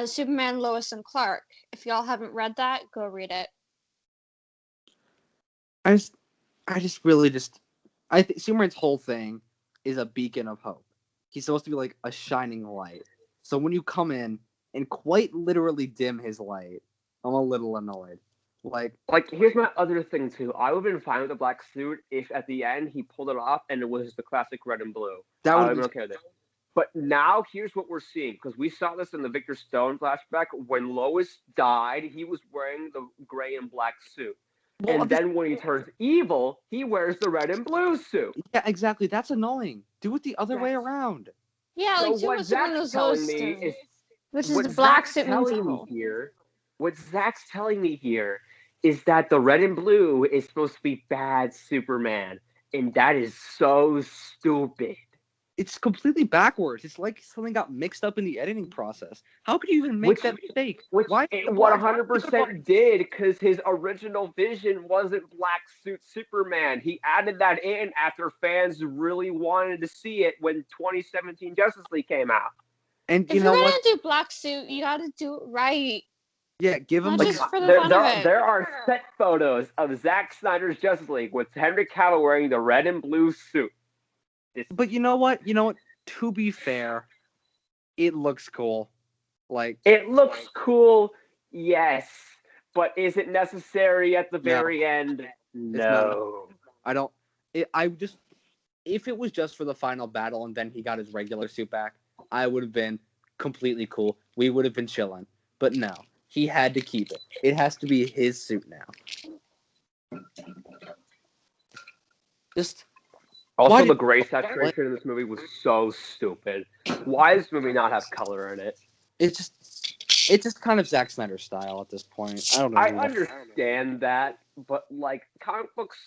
Superman, Lois, and Clark. If y'all haven't read that, go read it. I think Superman's whole thing is a beacon of hope. He's supposed to be like a shining light. So when you come in and quite literally dim his light, I'm a little annoyed. Like here's my other thing too. I would have been fine with the black suit if at the end he pulled it off and it was the classic red and blue. That would have been okay with it. But now here's what we're seeing, because we saw this in the Victor Stone flashback. When Lois died, he was wearing the gray and black suit. Well, and then when he turns evil, he wears the red and blue suit. Yeah, exactly. That's annoying. Do it the other way around. Yeah, like so what Zach's telling me is, which is the black suit means evil. What Zach's telling me here is that the red and blue is supposed to be bad Superman, and that is so stupid. It's completely backwards. It's like something got mixed up in the editing process. How could you even make that mistake? Why? It 100% did, because his original vision wasn't black suit Superman. He added that in after fans really wanted to see it when 2017 Justice League came out. And if you're gonna do black suit, you gotta do it right. Yeah, give him just for the fun of it. There are set photos of Zack Snyder's Justice League with Henry Cavill wearing the red and blue suit. But you know what? To be fair, it looks cool. Like, it looks cool, yes. But is it necessary at the very end? No. I don't. If it was just for the final battle and then he got his regular suit back, I would have been completely cool. We would have been chilling. But no, he had to keep it. It has to be his suit now. Also, the gray saturation in this movie was so stupid. Why does this movie not have color in it? It's just kind of Zack Snyder style at this point. I don't know. I understand that, but like comic books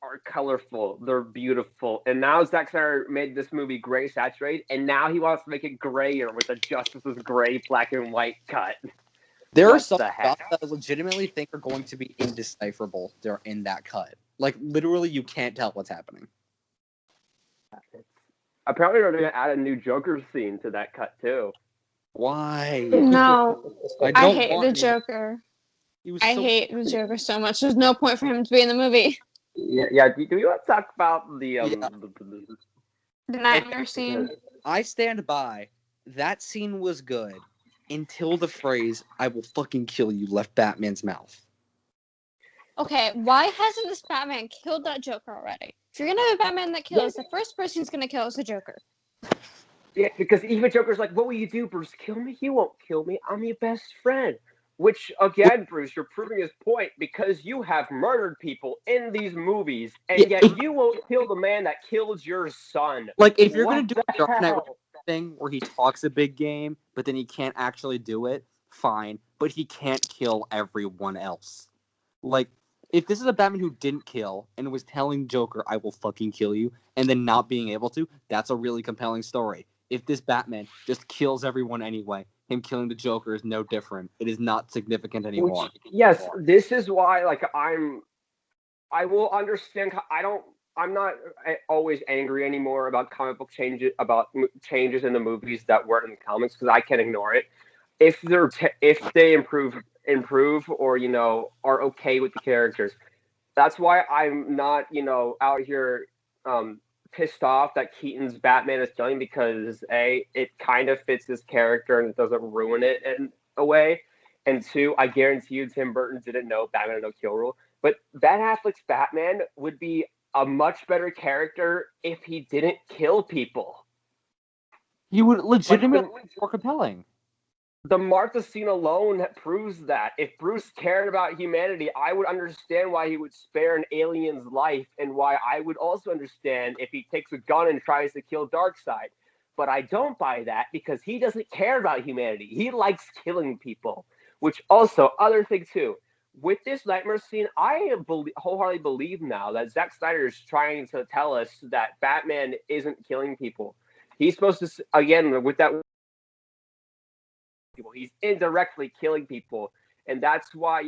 are colorful, they're beautiful, and now Zack Snyder made this movie gray saturated, and now he wants to make it grayer with a Justice's gray, black and white cut. There are some stuff that I legitimately think are going to be indecipherable. They're in that cut. Like literally, you can't tell what's happening. Apparently, they're going to add a new Joker scene to that cut too. Why? No, I hate the Joker. I hate the Joker so much. There's no point for him to be in the movie. Yeah. Do we want to talk about the nightmare scene? I stand by. That scene was good until the phrase "I will fucking kill you" left Batman's mouth. Okay, why hasn't this Batman killed that Joker already? If you're gonna have a Batman that kills, the first person he's gonna kill is the Joker. Yeah, because even Joker's like, "What will you do, Bruce? Kill me? You won't kill me. I'm your best friend." Which, again, Bruce, you're proving his point because you have murdered people in these movies, and yet you won't kill the man that killed your son. Like, if you're What gonna do the a Dark Knight hell? thing where he talks a big game, but then he can't actually do it, fine. But he can't kill everyone else. Like, if this is a Batman who didn't kill and was telling Joker, "I will fucking kill you," and then not being able to, that's a really compelling story. If this Batman just kills everyone anyway, him killing the Joker is no different. It is not significant anymore. Which, yes, this is why, like, I will understand. I'm not always angry anymore about comic book changes, about changes in the movies that weren't in the comics, because I can ignore it. If they improve, or are okay with the characters, that's why I'm not out here pissed off that Keaton's Batman is killing, because it kind of fits his character and it doesn't ruin it in a way, and two, I guarantee you Tim Burton didn't know Batman had no kill rule. But Ben Affleck's Batman would be a much better character if he didn't kill people. He would legitimately be more compelling. The Martha scene alone proves that. If Bruce cared about humanity, I would understand why he would spare an alien's life, and why I would also understand if he takes a gun and tries to kill Darkseid. But I don't buy that, because he doesn't care about humanity. He likes killing people. Which also, other thing too, with this Nightmare scene, I wholeheartedly believe now that Zack Snyder is trying to tell us that Batman isn't killing people. He's supposed to, again, with that, he's indirectly killing people. And that's why,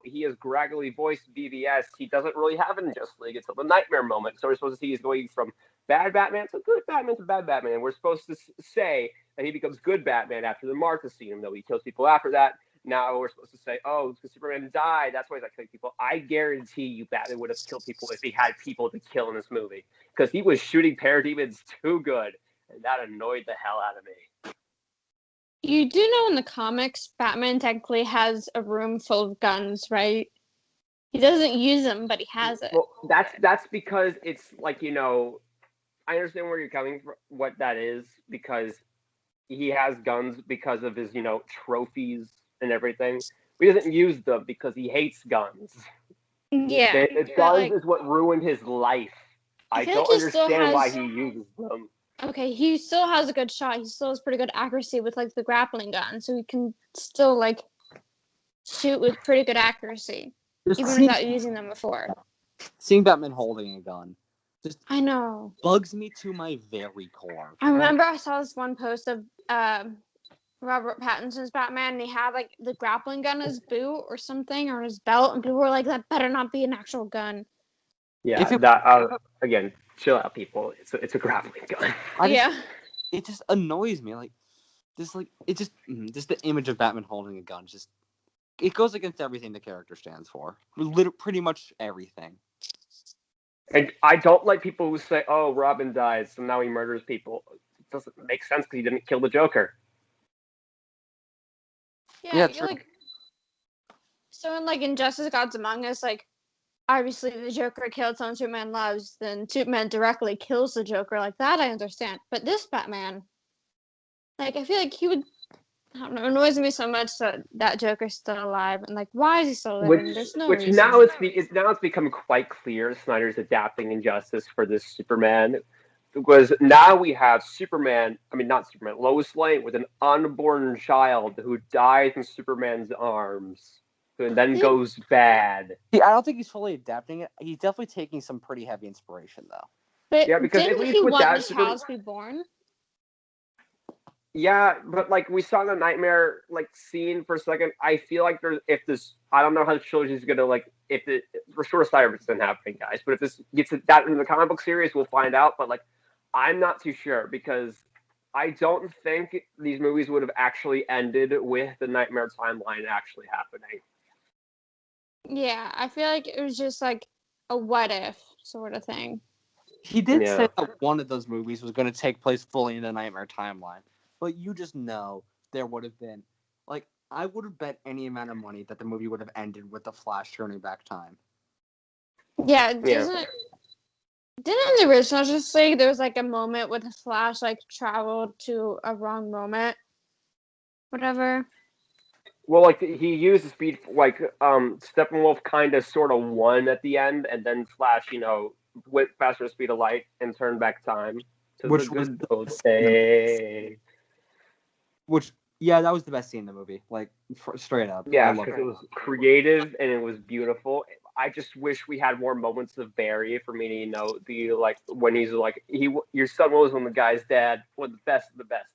he has gradually voiced BVS. He doesn't really have an Injustice League until the Nightmare moment. So we're supposed to see he's going from bad Batman to good Batman to bad Batman. And we're supposed to say that he becomes good Batman after the Martha scene, even though he kills people after that. Now we're supposed to say, oh, because Superman died, that's why he's not killing people. I guarantee you Batman would have killed people if he had people to kill in this movie. Because he was shooting parademons too good. And that annoyed the hell out of me. You do know in the comics, Batman technically has a room full of guns, right? He doesn't use them, but he has it. Well, that's because it's like, I understand where you're coming from, what that is, because he has guns because of his, trophies and everything. But he doesn't use them because he hates guns. Yeah. Guns is what ruined his life. I don't understand why he uses them. Okay, he still has a good shot. He still has pretty good accuracy with, like, the grappling gun. So he can still, like, shoot with pretty good accuracy. Even without using them before. Seeing Batman holding a gun just I know. bugs me to my very core. I remember I saw this one post of Robert Pattinson's Batman, and he had, like, the grappling gun in his boot or something, or his belt, and people were like, that better not be an actual gun. Yeah, again, chill out, people. It's a grappling gun. It just annoys me. Like, just the image of Batman holding a gun, it goes against everything the character stands for. Pretty much everything. And I don't like people who say, oh, Robin dies, so now he murders people. It doesn't make sense because he didn't kill the Joker. Yeah, true. Like, so in, like, Injustice Gods Among Us, like, obviously the Joker killed someone Superman loves, then Superman directly kills the Joker. Like, that I understand. But this Batman, like, I feel like he would, I don't know, it annoys me so much that Joker's still alive. And, like, why is he still living? There's no reason. Now it's become quite clear Snyder's adapting Injustice for this Superman. Because now we have Lois Lane with an unborn child who dies in Superman's arms. And then goes bad. See, I don't think he's fully adapting it. He's definitely taking some pretty heavy inspiration, though. But yeah, because didn't he want the child to be born? Yeah, but like we saw the Nightmare scene for a second. I feel like I don't know how the trilogy is gonna if the Restore Cyber isn't happening, guys. But if this gets that in the comic book series, we'll find out. But I'm not too sure because I don't think these movies would have actually ended with the Nightmare timeline actually happening. Yeah, I feel like it was just like a what if sort of thing. He did say that one of those movies was going to take place fully in the Nightmare timeline. But you just know there would have been, I would have bet any amount of money that the movie would have ended with the Flash turning back time. Yeah, didn't the original just say there was a moment with the Flash traveled to a wrong moment? Whatever. Well, like he used the speed, like Steppenwolf kind of sort of won at the end, and then Flash, went faster than speed of light and turned back time to the which was good the old best scene in the days. which yeah, that was the best scene in the movie. Like straight up, I Yeah, love because it. it was creative and it was beautiful. I just wish we had more moments of Barry for me to, the like when he's like your son was when the guy's dad, one of the best of the best.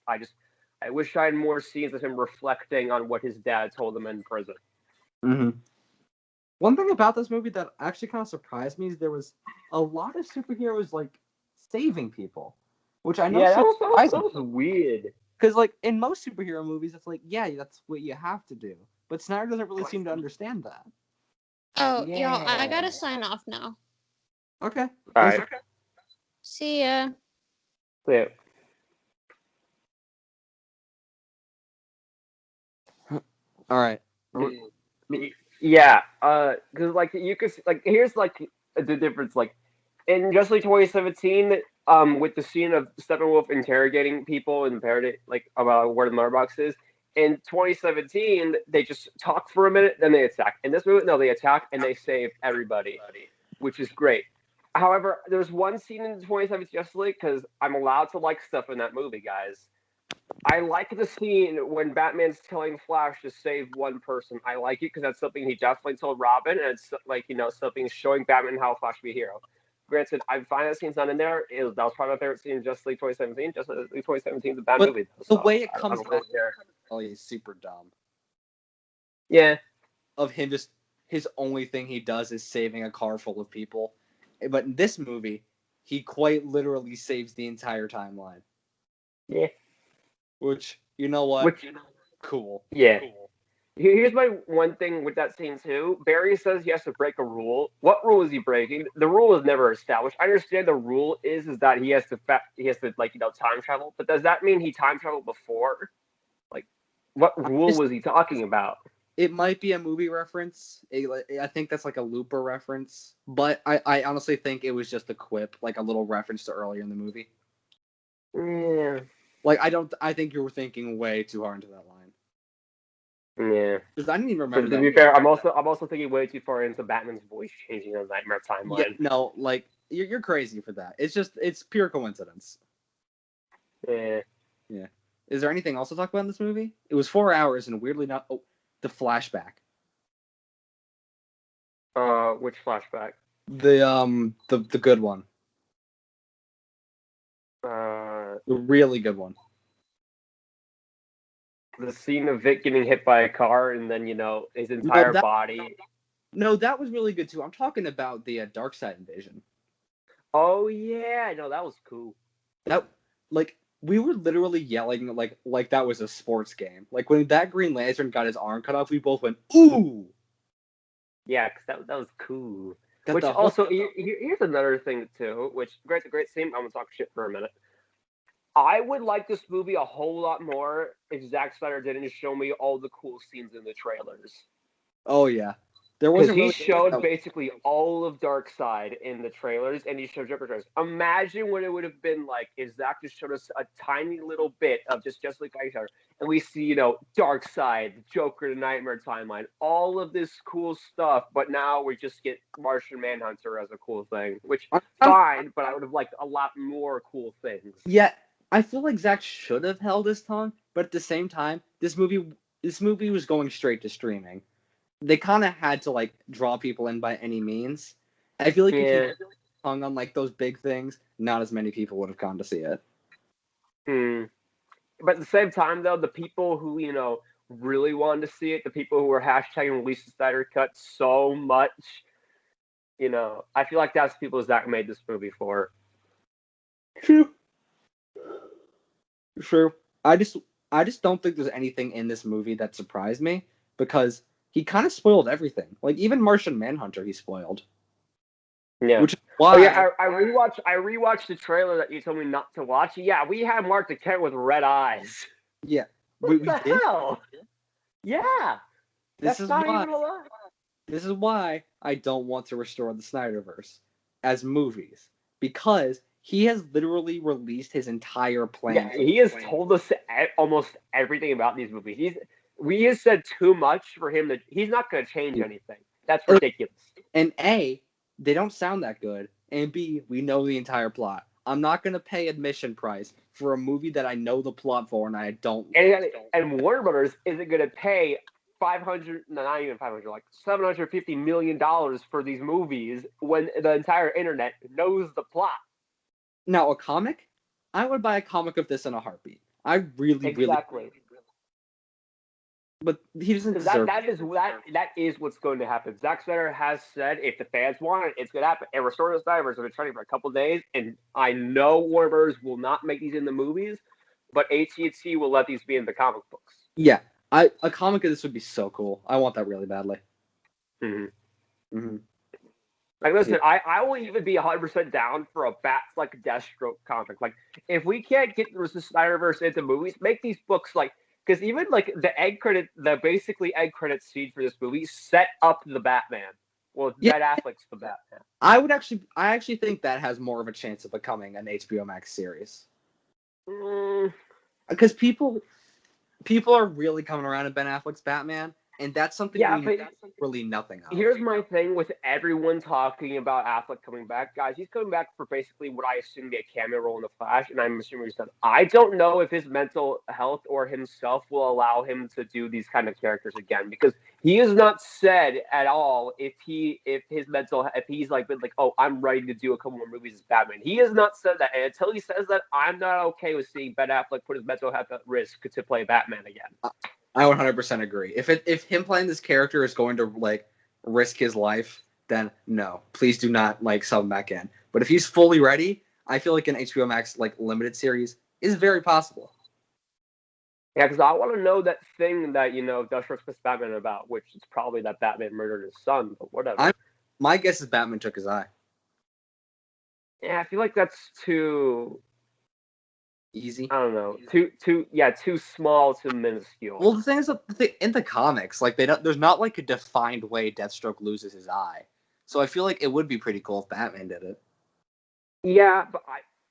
I wish I had more scenes of him reflecting on what his dad told him in prison. Mm-hmm. One thing about this movie that actually kind of surprised me is there was a lot of superheroes like saving people, which I know Yeah, surprised that me. was weird. Because like in most superhero movies, it's like yeah, that's what you have to do. But Snyder doesn't really seem to understand that. Oh, y'all, I Yeah. gotta sign off now. Okay. All Thanks right. See ya. Yeah. All right. Yeah, because like you could like here's like the difference. Like in Justice League 2017, with the scene of Steppenwolf interrogating people and parody like about where the murder box is. In 2017, they just talk for a minute, then they attack. In this movie, no, they attack and they save everybody, which is great. However, there's one scene in 2017 Justice League because I'm allowed to like stuff in that movie, guys. I like the scene when Batman's telling Flash to save one person. I like it because that's something he definitely told Robin, and it's like something showing Batman how Flash can be a hero. Granted, I find that scene's not in there. That was probably my favorite scene in Justice League 2017. Justice League 2017 is a bad But movie, though, the so way it I comes don't back, really care. oh, he's super dumb. Yeah, Of him just his only thing he does is saving a car full of people. But in this movie, he quite literally saves the entire timeline. yeah. Which you know what? Which, Cool. yeah. Here's my one thing with that scene too. Barry says he has to break a rule. What rule is he breaking? The rule is never established. I understand the rule is that he has to like time travel, but does that mean he time traveled before? Like, what rule was he talking about? It might be a movie reference. I think that's like a Looper reference, but I honestly think it was just a quip, like a little reference to earlier in the movie. Yeah. Like I think you were thinking way too hard into that line. Yeah. Because I didn't even To remember that. be fair, I'm also thinking way too far into Batman's voice changing on Nightmare Timeline. Yeah, no, like you're crazy for that. It's pure coincidence. Yeah. Yeah. Is there anything else to talk about in this movie? It was 4 hours and weirdly not. Oh, the flashback. Which flashback? The good one. The really good one. The scene of Vic getting hit by a car and then his entire body. No, that was really good too. I'm talking about the Darkseid invasion. Oh yeah, no, that was cool. That like we were literally yelling like that was a sports game. Like when that Green Lantern got his arm cut off, we both went ooh. Yeah, because that was cool. Got Which the whole- also here's another thing too. Which great scene. I'm gonna talk shit for a minute. I would like this movie a whole lot more if Zack Snyder didn't show me all the cool scenes in the trailers. Oh yeah, there Because wasn't he really showed basically all of Darkseid in the trailers, and he showed Joker trailers. Imagine what it would have been like if Zack just showed us a tiny little bit of just like each other, and we see Darkseid, Joker, the Nightmare Timeline, all of this cool stuff. But now we just get Martian Manhunter as a cool thing, which fine, but I would have liked a lot more cool things. Yeah, I feel like Zack should have held his tongue, but at the same time, this movie was going straight to streaming. They kind of had to like draw people in by any means. I feel like if he hung on like those big things, not as many people would have gone to see it. But at the same time, though, the people who really wanted to see it, the people who were hashtagging release the Snyder Cut so much, I feel like that's the people Zack made this movie for. True. I just don't think there's anything in this movie that surprised me because he kind of spoiled everything. Like even Martian Manhunter, he spoiled. Yeah. Which is why I rewatched the trailer that you told me not to watch. Yeah, we had Mark the Kent with red eyes. Yeah. What the hell? Yeah. This is not why, even a lie. This is why I don't want to restore the Snyderverse as movies. Because he has literally released his entire plan. Yeah, he has told us almost everything about these movies. We have said too much for him he's not going to change anything. That's ridiculous. And A, they don't sound that good. And B, we know the entire plot. I'm not going to pay admission price for a movie that I know the plot for and I don't. And Warner Brothers isn't going to pay $750 million for these movies when the entire internet knows the plot. Now, a comic? I would buy a comic of this in a heartbeat. I really. But he doesn't deserve that is what's going to happen. Zack Snyder has said if the fans want it, it's going to happen. And Restorative Divers have been trending for a couple of days, and I know Warner Bros. Will not make these in the movies, but AT&T will let these be in the comic books. Yeah, a comic of this would be so cool. I want that really badly. Mm-hmm. Mm-hmm. Like, listen, yeah. I will even be 100% down for a Deathstroke comic. Like, if we can't get the Snyderverse into movies, make these books like. Because even like the basically egg credit scene for this movie set up the Batman. Well, Ben Affleck's the Batman. I actually think that has more of a chance of becoming an HBO Max series. Because people are really coming around to Ben Affleck's Batman, and that's something we know really nothing of. Here's my thing with everyone talking about Affleck coming back. Guys, he's coming back for basically what I assume to be a cameo role in The Flash, and I'm assuming he's done. I don't know if his mental health or himself will allow him to do these kind of characters again, because he has not said at all if he's like been like, oh, I'm ready to do a couple more movies as Batman. He has not said that, and until he says that, I'm not okay with seeing Ben Affleck put his mental health at risk to play Batman again. I 100% agree. If him playing this character is going to like risk his life, then no, please do not like sub him back in. But if he's fully ready, I feel like an HBO Max like limited series is very possible. Yeah, because I want to know that thing that Deathstroke pissed Batman about, which is probably that Batman murdered his son, but whatever. My guess is Batman took his eye. Yeah, I feel like that's too easy. I don't know. Too small, too minuscule. Well, the thing is that in the comics, like there's not like a defined way Deathstroke loses his eye. So I feel like it would be pretty cool if Batman did it. Yeah, but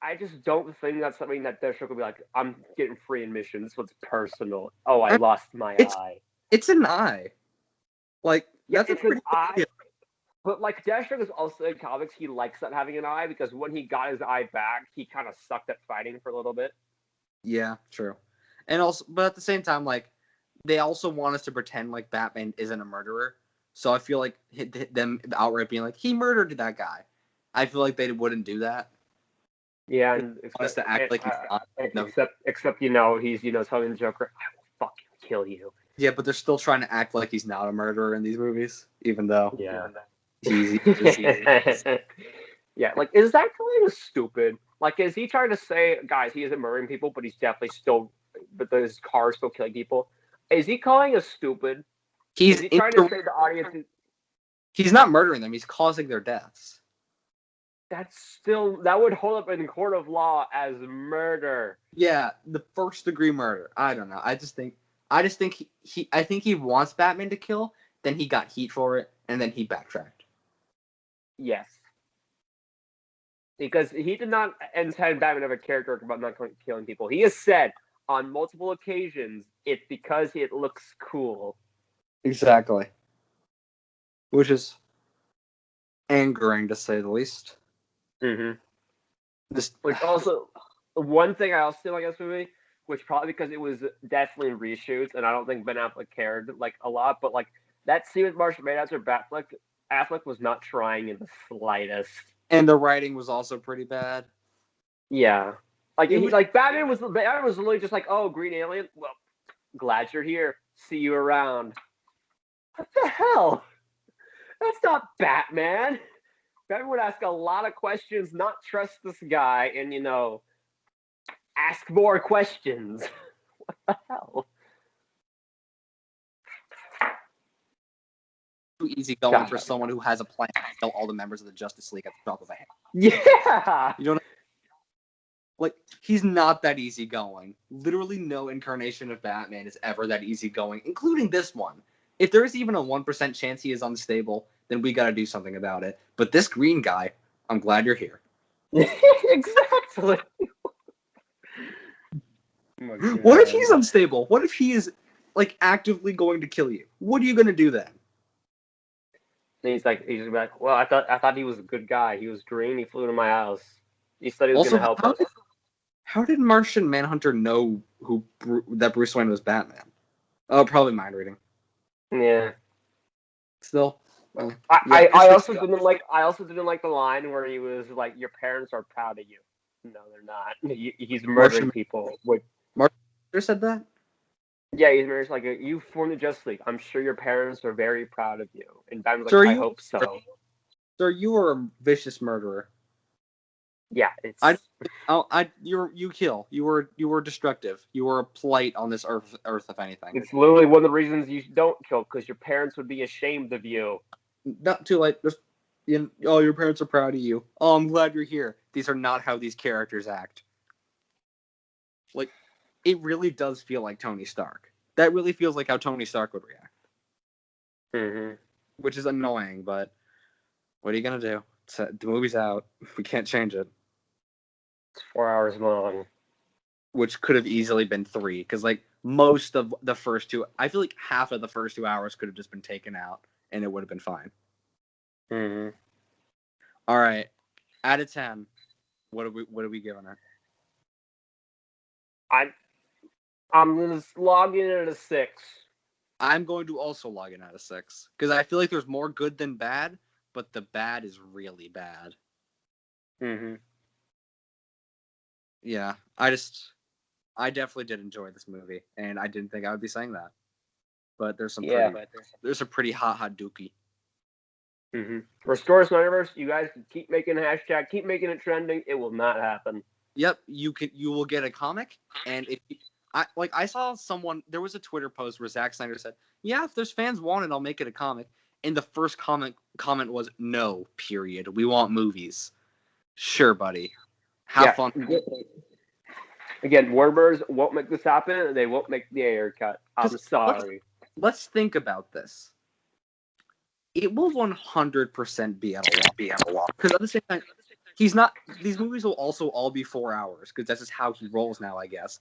I just don't think that's something that Deathstroke would be like, I'm getting free admission. This one's personal. Oh, I lost my eye. It's an eye. Like that's it's an eye. But like Deathstroke is also in comics, he likes not having an eye because when he got his eye back, he kind of sucked at fighting for a little bit. Yeah, true. And also, but at the same time, like they also want us to pretend like Batman isn't a murderer. So I feel like them outright being like he murdered that guy. I feel like they wouldn't do that. Yeah, and except to act like he's not. Except he's telling the Joker, I will fucking kill you. Yeah, but they're still trying to act like he's not a murderer in these movies, even though. Yeah. Easy. Yeah, like, is that kind of stupid? Like, is he trying to say, guys, he isn't murdering people, but he's definitely but his car is still killing people? Is he calling us stupid? Is he trying to say the audience? He's not murdering them. He's causing their deaths. That would hold up in court of law as murder. Yeah, the first degree murder. I don't know. I think he wants Batman to kill. Then he got heat for it, and then he backtracked. Yes. Because he did not intend Batman to have a character about not killing people. He has said on multiple occasions it's because it looks cool. Exactly. Which is angering, to say the least. Mm-hmm. Which also, one thing I also like this movie, which probably because it was definitely reshoots, and I don't think Ben Affleck cared like a lot, but like that scene with Martian Manhunter, Affleck was not trying in the slightest. And the writing was also pretty bad. Yeah. Batman was literally just like, oh, green alien? Well, glad you're here. See you around. What the hell? That's not Batman. Batman would ask a lot of questions, not trust this guy, and, ask more questions. What the hell? Too easy going for someone who has a plan to kill all the members of the Justice League at the drop of a hat. Yeah. You don't like he's not that easygoing. Literally no incarnation of Batman is ever that easygoing, including this one. If there is even a 1% chance he is unstable, then we got to do something about it. But this green guy, I'm glad you're here. Exactly. What if he's unstable? What if he is like actively going to kill you. What are you gonna do then? And he's like, well, I thought he was a good guy. He was green. He flew to my house. He said he was Also, gonna help us. How did Martian Manhunter know that Bruce Wayne was Batman? Oh, probably mind reading. Yeah. Still, I also didn't like the line where he was like, "Your parents are proud of you." No, they're not. He's murdering people. Martian said that. Yeah, he's married like you formed the Justice League. I'm sure your parents are very proud of you. And Batman's like, I hope so. Sir, you were a vicious murderer. Yeah, it's. You kill. You were destructive. You were a blight on this earth, if anything. It's literally one of the reasons you don't kill, because your parents would be ashamed of you. Not too late. Just, your parents are proud of you. Oh, I'm glad you're here. These are not how these characters act. Like, it really does feel like Tony Stark. That really feels like how Tony Stark would react. Mm-hmm. Which is annoying, but what are you gonna do? The movie's out. We can't change it. It's 4 hours long. Which could have easily been 3, because like most of the first 2, I feel like half of the first 2 hours could have just been taken out, and it would have been fine. Mm-hmm. All right, out of 10, what are we giving it? I'm gonna log in at a 6. I'm going to also log in at a 6, because I feel like there's more good than bad, but the bad is really bad. Mm-hmm. Yeah, I definitely did enjoy this movie, and I didn't think I would be saying that. But there's a pretty hot dookie. Mm-hmm. Restore Snyderverse, you guys keep making hashtag, keep making it trending. It will not happen. Yep, you will get a comic, and if I saw there was a Twitter post where Zack Snyder said, "Yeah, if there's fans want it, I'll make it a comic." And the first comment was, "No, period. We want movies." Sure, buddy. Have fun. Again, Warners won't make this happen. They won't make the air cut. I'm sorry. Let's think about this. It will 100% be at a loss. Because at the same time, these movies will also all be 4 hours, because that's just how he rolls now, I guess.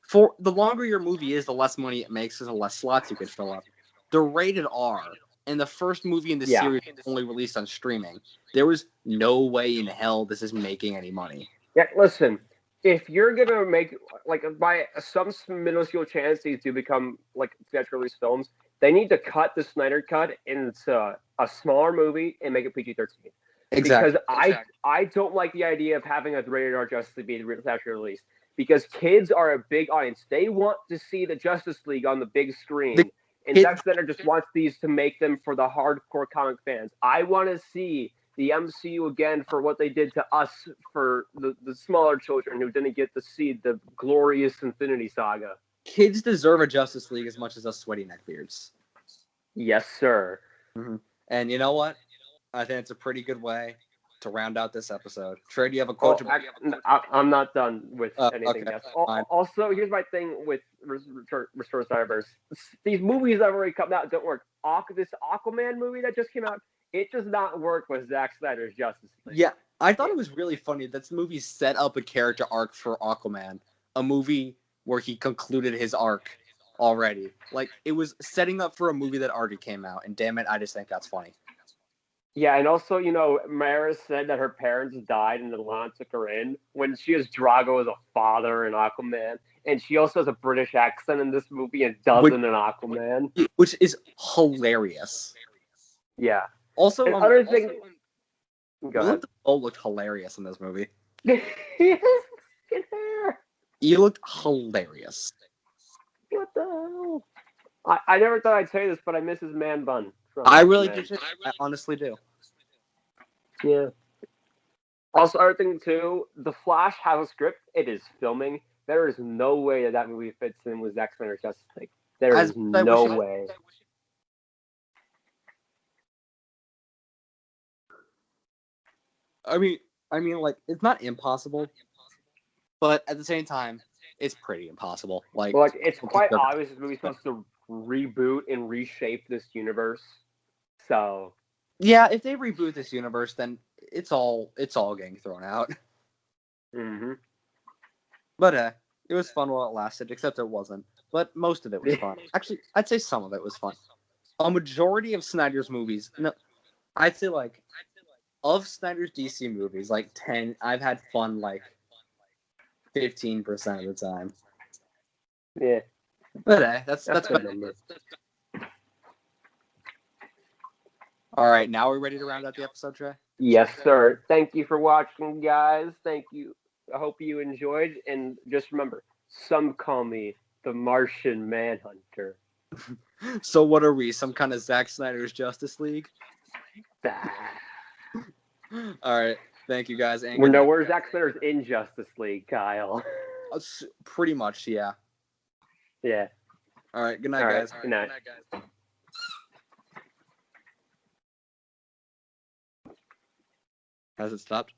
For the longer your movie is, the less money it makes, because the less slots you can fill up. They're rated R, and the first movie in the series was only released on streaming. There was no way in hell this is making any money. Yeah, listen. If you're gonna make by some minuscule chance these do become theatrical release films, they need to cut the Snyder Cut into a smaller movie and make it PG-13. Exactly. Because I don't like the idea of having a rated R Justice League be theatrical release, because kids are a big audience. They want to see the Justice League on the big screen. And Zack Snyder just wants these to make them for the hardcore comic fans. I want to see the MCU again for what they did to us, for the smaller children who didn't get to see the glorious Infinity Saga. Kids deserve a Justice League as much as us sweaty neckbeards. Yes, sir. Mm-hmm. And you know what? I think it's a pretty good way to round out this episode. Trey, do you have a quote? I'm not done with anything else. Also, here's my thing with Restore Cyberverse. These movies that have already come out don't work. This Aquaman movie that just came out, it does not work with Zack Snyder's Justice League. Yeah, I thought it was really funny that this movie set up a character arc for Aquaman, a movie where he concluded his arc already. Like, it was setting up for a movie that already came out, and damn it, I just think that's funny. Yeah, and also, Mara said that her parents died and Atlanta took her in, when she has Drago as a father in Aquaman, and she also has a British accent in this movie and doesn't in Aquaman. Which is hilarious. Yeah. Also, other thing... Go ahead. Willem looked hilarious in this movie. He has skin hair. He looked hilarious. What the hell? I never thought I'd say this, but I miss his man bun. I really do. I honestly do. Yeah. Also, other thing too, The Flash has a script. It is filming. There is no way that movie fits in with Zack Snyder's Justice League. There is no way. I mean, it's not impossible, but at the same time, it's pretty impossible. It's quite obvious this movie's supposed to reboot and reshape this universe. So yeah, if they reboot this universe, then it's all getting thrown out. Mm-hmm. But it was fun while it lasted, except it wasn't. but most of it was fun. Actually, I'd say some of it was fun. A majority of Snyder's movies, no, I'd say like of Snyder's DC movies, like 10, I've had fun like 15% of the time. Yeah. But hey, that's a about number. All right, now we're ready to round out the episode, Trey? Yes, sir. Thank you for watching, guys. Thank you. I hope you enjoyed. And just remember, some call me the Martian Manhunter. So what are we? Some kind of Zack Snyder's Justice League? All right. Thank you, guys. And we're Zack Snyder's Injustice League, Kyle. Pretty much, yeah. Yeah. All right. Good night, guys. Good night. Has it stopped?